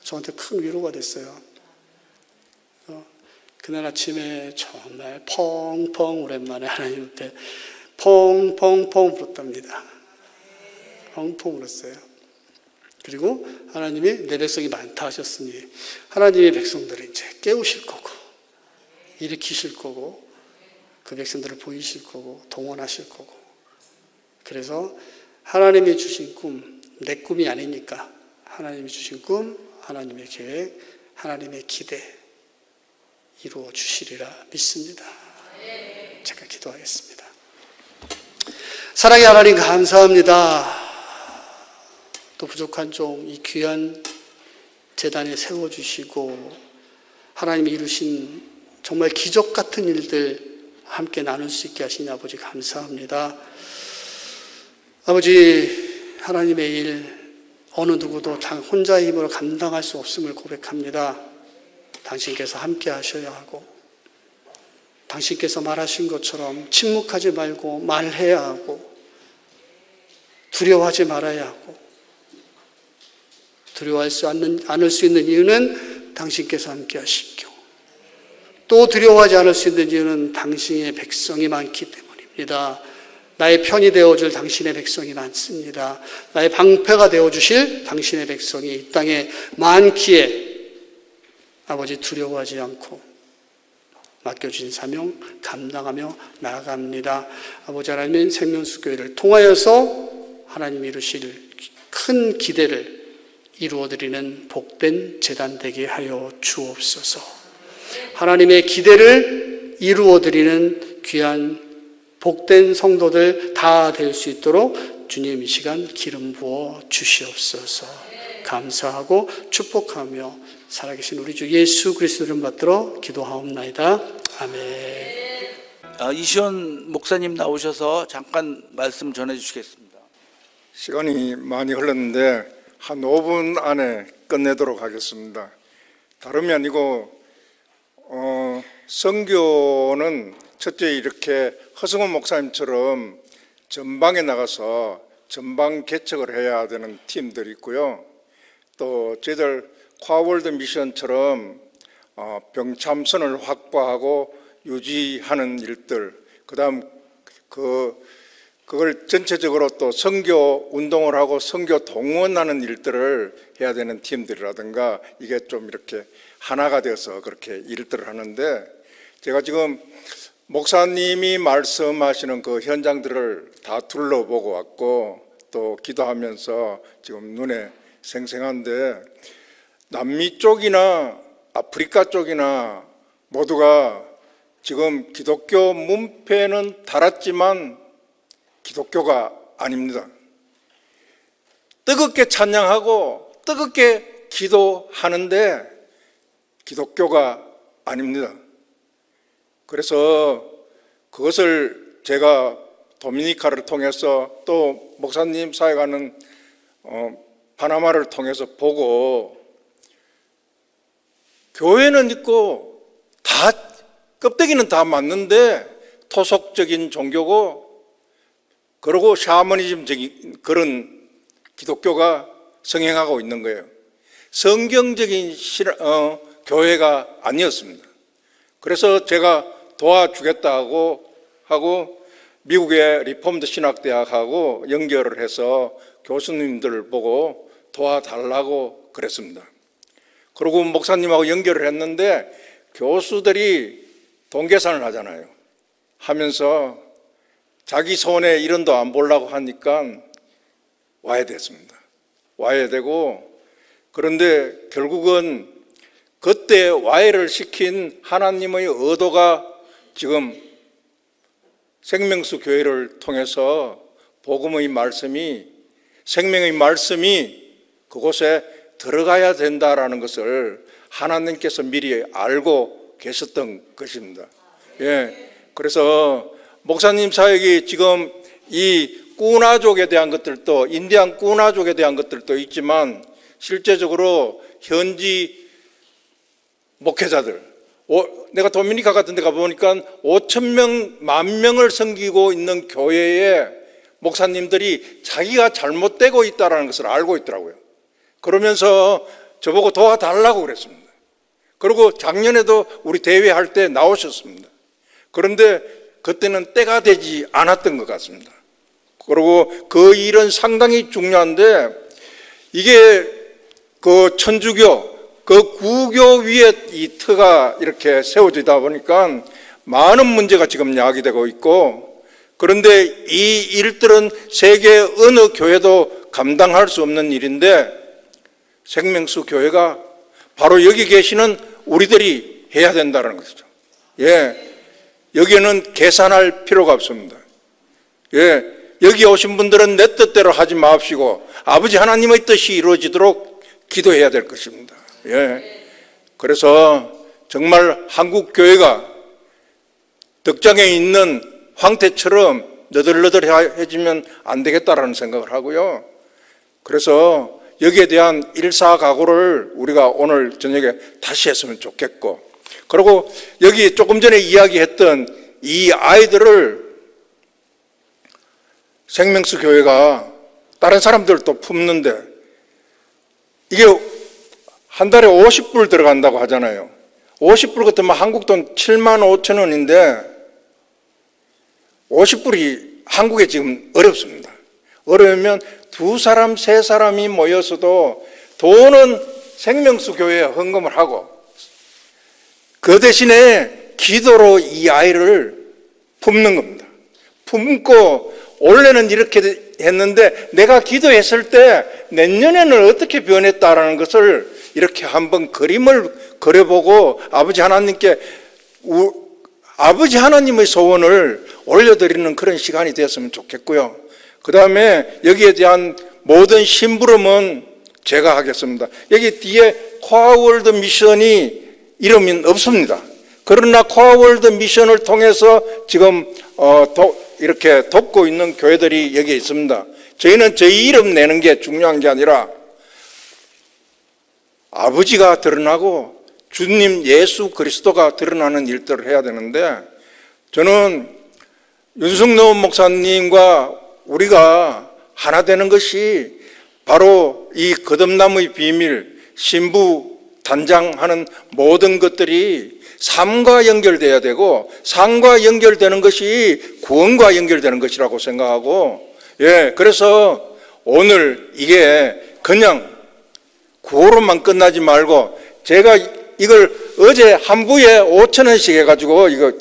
저한테 큰 위로가 됐어요. 그날 아침에 정말 펑펑 오랜만에 하나님 앞에 펑펑펑 울었답니다. 펑펑 울었어요. 그리고 하나님이 내 백성이 많다 하셨으니 하나님의 백성들을 이제 깨우실 거고 일으키실 거고 그 백성들을 보이실 거고 동원하실 거고, 그래서 하나님이 주신 꿈, 내 꿈이 아니니까 하나님이 주신 꿈, 하나님의 계획, 하나님의 기대 이루어 주시리라 믿습니다. 제가 기도하겠습니다. 사랑의 하나님, 감사합니다. 또 부족한 종 이 귀한 제단에 세워주시고 하나님이 이루신 정말 기적 같은 일들 함께 나눌 수 있게 하시니 아버지 감사합니다. 아버지, 하나님의 일 어느 누구도 혼자의 힘으로 감당할 수 없음을 고백합니다. 당신께서 함께 하셔야 하고 당신께서 말하신 것처럼 침묵하지 말고 말해야 하고 두려워하지 말아야 하고, 두려워하지 않을 수 있는 이유는 당신께서 함께 하시고 또 두려워하지 않을 수 있는 이유는 당신의 백성이 많기 때문입니다. 나의 편이 되어줄 당신의 백성이 많습니다. 나의 방패가 되어주실 당신의 백성이 이 땅에 많기에 아버지 두려워하지 않고 맡겨주신 사명 감당하며 나아갑니다. 아버지 하나님, 생명수교회를 통하여서 하나님이 이루실 큰 기대를 이루어드리는 복된 제단 되게 하여 주옵소서. 하나님의 기대를 이루어드리는 귀한 복된 성도들 다 될 수 있도록 주님 이 시간 기름 부어 주시옵소서. 감사하고 축복하며 살아계신 우리 주 예수 그리스도 이름 받들어 기도하옵나이다. 아멘. 이시원 목사님 나오셔서 잠깐 말씀 전해주시겠습니다. 시간이 많이 흘렀는데 한 5분 안에 끝내도록 하겠습니다. 다름이 아니고 선교는 첫째 이렇게 허승호 목사님처럼 전방에 나가서 전방 개척을 해야 되는 팀들이 있고요. 또 저희들 콰월드 미션처럼 병참선을 확보하고 유지하는 일들, 그다음 그걸 전체적으로 또 선교 운동을 하고 선교 동원하는 일들을 해야 되는 팀들이라든가 이게 좀 이렇게 하나가 되어서 그렇게 일들을 하는데, 제가 지금 목사님이 말씀하시는 그 현장들을 다 둘러보고 왔고 또 기도하면서 지금 눈에 생생한데, 남미 쪽이나 아프리카 쪽이나 모두가 지금 기독교 문패는 달았지만 기독교가 아닙니다. 뜨겁게 찬양하고 뜨겁게 기도하는데 기독교가 아닙니다. 그래서 그것을 제가 도미니카를 통해서 또 목사님 사역하는 파나마를 통해서 보고, 교회는 있고 다 껍데기는 다 맞는데 토속적인 종교고, 그리고 샤머니즘적인 그런 기독교가 성행하고 있는 거예요. 성경적인 교회가 아니었습니다. 그래서 제가 도와주겠다고 하고 미국의 리폼드 신학대학하고 연결을 해서 교수님들을 보고 도와달라고 그랬습니다. 그리고 목사님하고 연결을 했는데 교수들이 돈 계산을 하잖아요. 하면서 자기 손에 이런 도 안 보려고 하니까 와야 됐습니다. 와야 되고, 그런데 결국은 그때 와해를 시킨 하나님의 의도가 지금 생명수 교회를 통해서 복음의 말씀이, 생명의 말씀이 그곳에 들어가야 된다라는 것을 하나님께서 미리 알고 계셨던 것입니다. 예. 그래서 목사님 사역이 지금 이 꾸나족에 대한 것들도, 인디안 꾸나족에 대한 것들도 있지만 실제적으로 현지 목회자들, 내가 도미니카 같은 데 가보니까 5,000명, 10,000명을 섬기고 있는 교회에 목사님들이 자기가 잘못되고 있다는 것을 알고 있더라고요. 그러면서 저보고 도와달라고 그랬습니다. 그리고 작년에도 우리 대회할 때 나오셨습니다. 그런데 그때는 때가 되지 않았던 것 같습니다. 그리고 그 일은 상당히 중요한데, 이게 그 천주교, 그 구교 위에 이 터가 이렇게 세워지다 보니까 많은 문제가 지금 야기되고 있고, 그런데 이 일들은 세계 어느 교회도 감당할 수 없는 일인데 생명수 교회가 바로 여기 계시는 우리들이 해야 된다는 것이죠. 예. 여기에는 계산할 필요가 없습니다. 예. 여기 오신 분들은 내 뜻대로 하지 마십시고 아버지 하나님의 뜻이 이루어지도록 기도해야 될 것입니다. 예. 그래서 정말 한국 교회가 덕장에 있는 황태처럼 너덜너덜해지면 안 되겠다라는 생각을 하고요. 그래서 여기에 대한 일사각오를 우리가 오늘 저녁에 다시 했으면 좋겠고, 그리고 여기 조금 전에 이야기했던 이 아이들을 생명수 교회가 다른 사람들도 품는데 이게 한 달에 50불 들어간다고 하잖아요. 50불 같으면 한국 돈 7만 5천 원인데 50불이 한국에 지금 어렵습니다. 어려우면 2사람, 3사람이 모여서도 돈은 생명수 교회에 헌금을 하고 그 대신에 기도로 이 아이를 품는 겁니다. 품고 원래는 이렇게 했는데 내가 기도했을 때 내년에는 어떻게 변했다라는 것을 이렇게 한번 그림을 그려보고 아버지 하나님께 아버지 하나님의 소원을 올려드리는 그런 시간이 되었으면 좋겠고요. 그 다음에 여기에 대한 모든 심부름은 제가 하겠습니다. 여기 뒤에 코아월드 미션이 이름이 없습니다. 그러나 코아월드 미션을 통해서 지금 이렇게 돕고 있는 교회들이 여기에 있습니다. 저희는 저희 이름 내는 게 중요한 게 아니라 아버지가 드러나고 주님 예수 그리스도가 드러나는 일들을 해야 되는데, 저는 윤석노 목사님과 우리가 하나 되는 것이 바로 이 거듭남의 비밀, 신부 단장하는 모든 것들이 삶과 연결돼야 되고, 삶과 연결되는 것이 구원과 연결되는 것이라고 생각하고, 예, 그래서 오늘 이게 그냥 구호로만 끝나지 말고, 제가 이걸 어제 한 부에 5,000원씩 해가지고 이거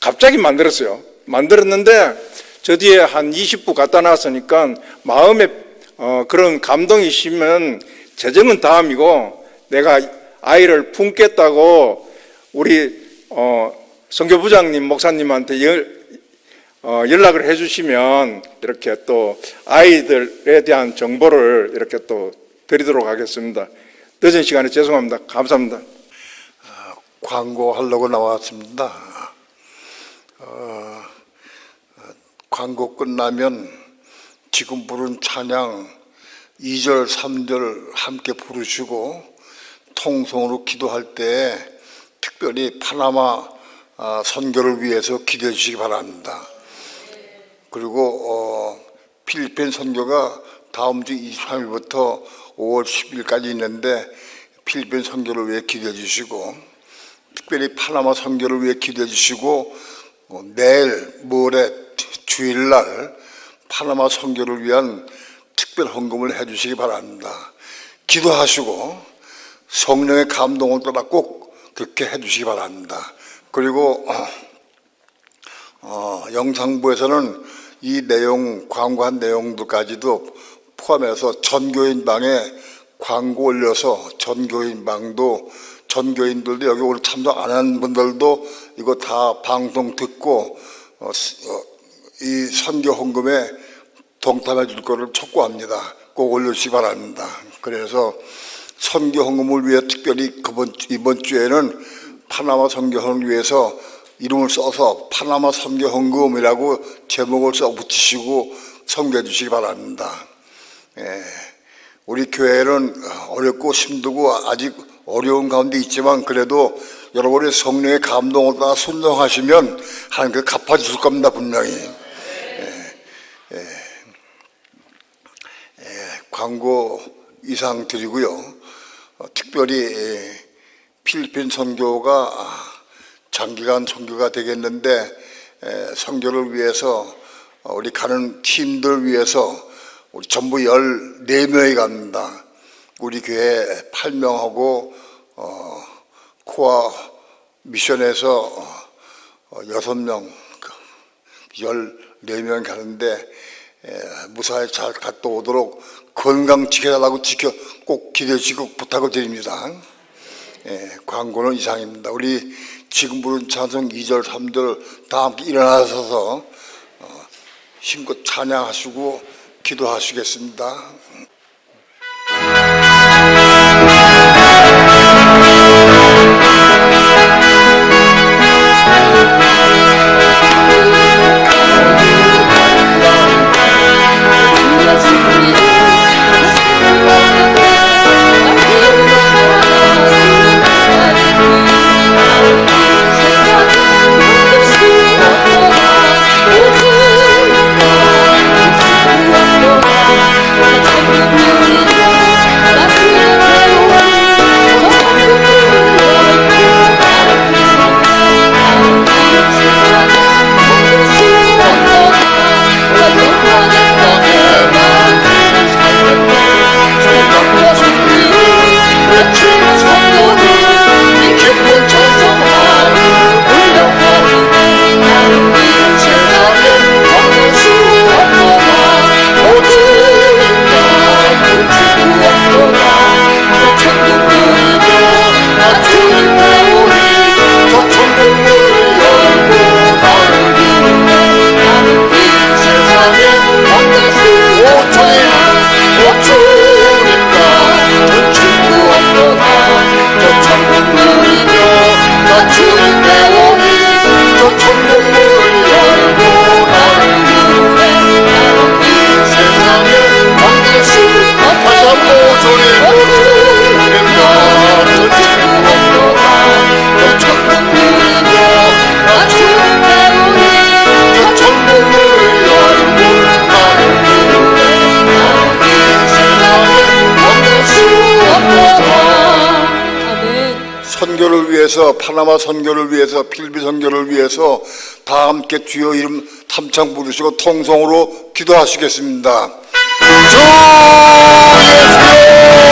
갑자기 만들었어요. 만들었는데 저 뒤에 한 20부 갖다 놨으니까 마음에 그런 감동이 있으면 재정은 다음이고, 내가 아이를 품겠다고 우리 선교부장님 목사님한테 연락을 해주시면 이렇게 또 아이들에 대한 정보를 이렇게 또 드리도록 하겠습니다. 늦은 시간에 죄송합니다. 감사합니다. 광고하려고 나왔습니다. 광고 끝나면 지금 부른 찬양 2절, 3절 함께 부르시고 통성으로 기도할 때 특별히 파나마 선교를 위해서 기도해 주시기 바랍니다. 그리고 필리핀 선교가 다음 주 23일부터 5월 10일까지 있는데 필리핀 선교를 위해 기도해 주시고, 특별히 파나마 선교를 위해 기도해 주시고, 내일 모레 주일날 파나마 선교를 위한 특별 헌금을 해 주시기 바랍니다. 기도하시고 성령의 감동을 따라 꼭 그렇게 해 주시기 바랍니다. 그리고 영상부에서는 이 내용, 광고한 내용들까지도 포함해서 전교인 방에 광고 올려서 전교인 방도, 전교인들도 여기 오늘 참석 안 한 분들도 이거 다 방송 듣고 이 선교 헌금에 동참해 줄 거를 촉구합니다. 꼭 올려주시기 바랍니다. 그래서 선교 헌금을 위해 특별히 이번 주에는 파나마 선교헌을 위해서 이름을 써서 파나마 선교 헌금이라고 제목을 써 붙이시고 선교해 주시기 바랍니다. 우리 교회는 어렵고 힘들고 아직 어려운 가운데 있지만 그래도 여러분의 성령의 감동을 따라 순종하시면 하나님께서 갚아주실 겁니다. 분명히. 광고 이상 드리고요. 특별히 필리핀 선교가 장기간 선교가 되겠는데 선교를 위해서 우리 가는 팀들 위해서 우리 전부 14명이 갑니다. 우리 교회 8명하고 코아 미션에서 6명, 14명 가는데 무사히 잘 갔다 오도록 건강 지켜달라고 꼭 기대해 주시고 부탁을 드립니다. 광고는 이상입니다. 우리 지금 부른 찬송 2절, 3절 다 함께 일어나셔서 힘껏 찬양하시고 기도하시겠습니다. 선교를 위해서, 파나마 선교를 위해서, 필리핀 선교를 위해서 다 함께 주여 이름 함창 부르시고 통성으로 기도하시겠습니다. 주 예수여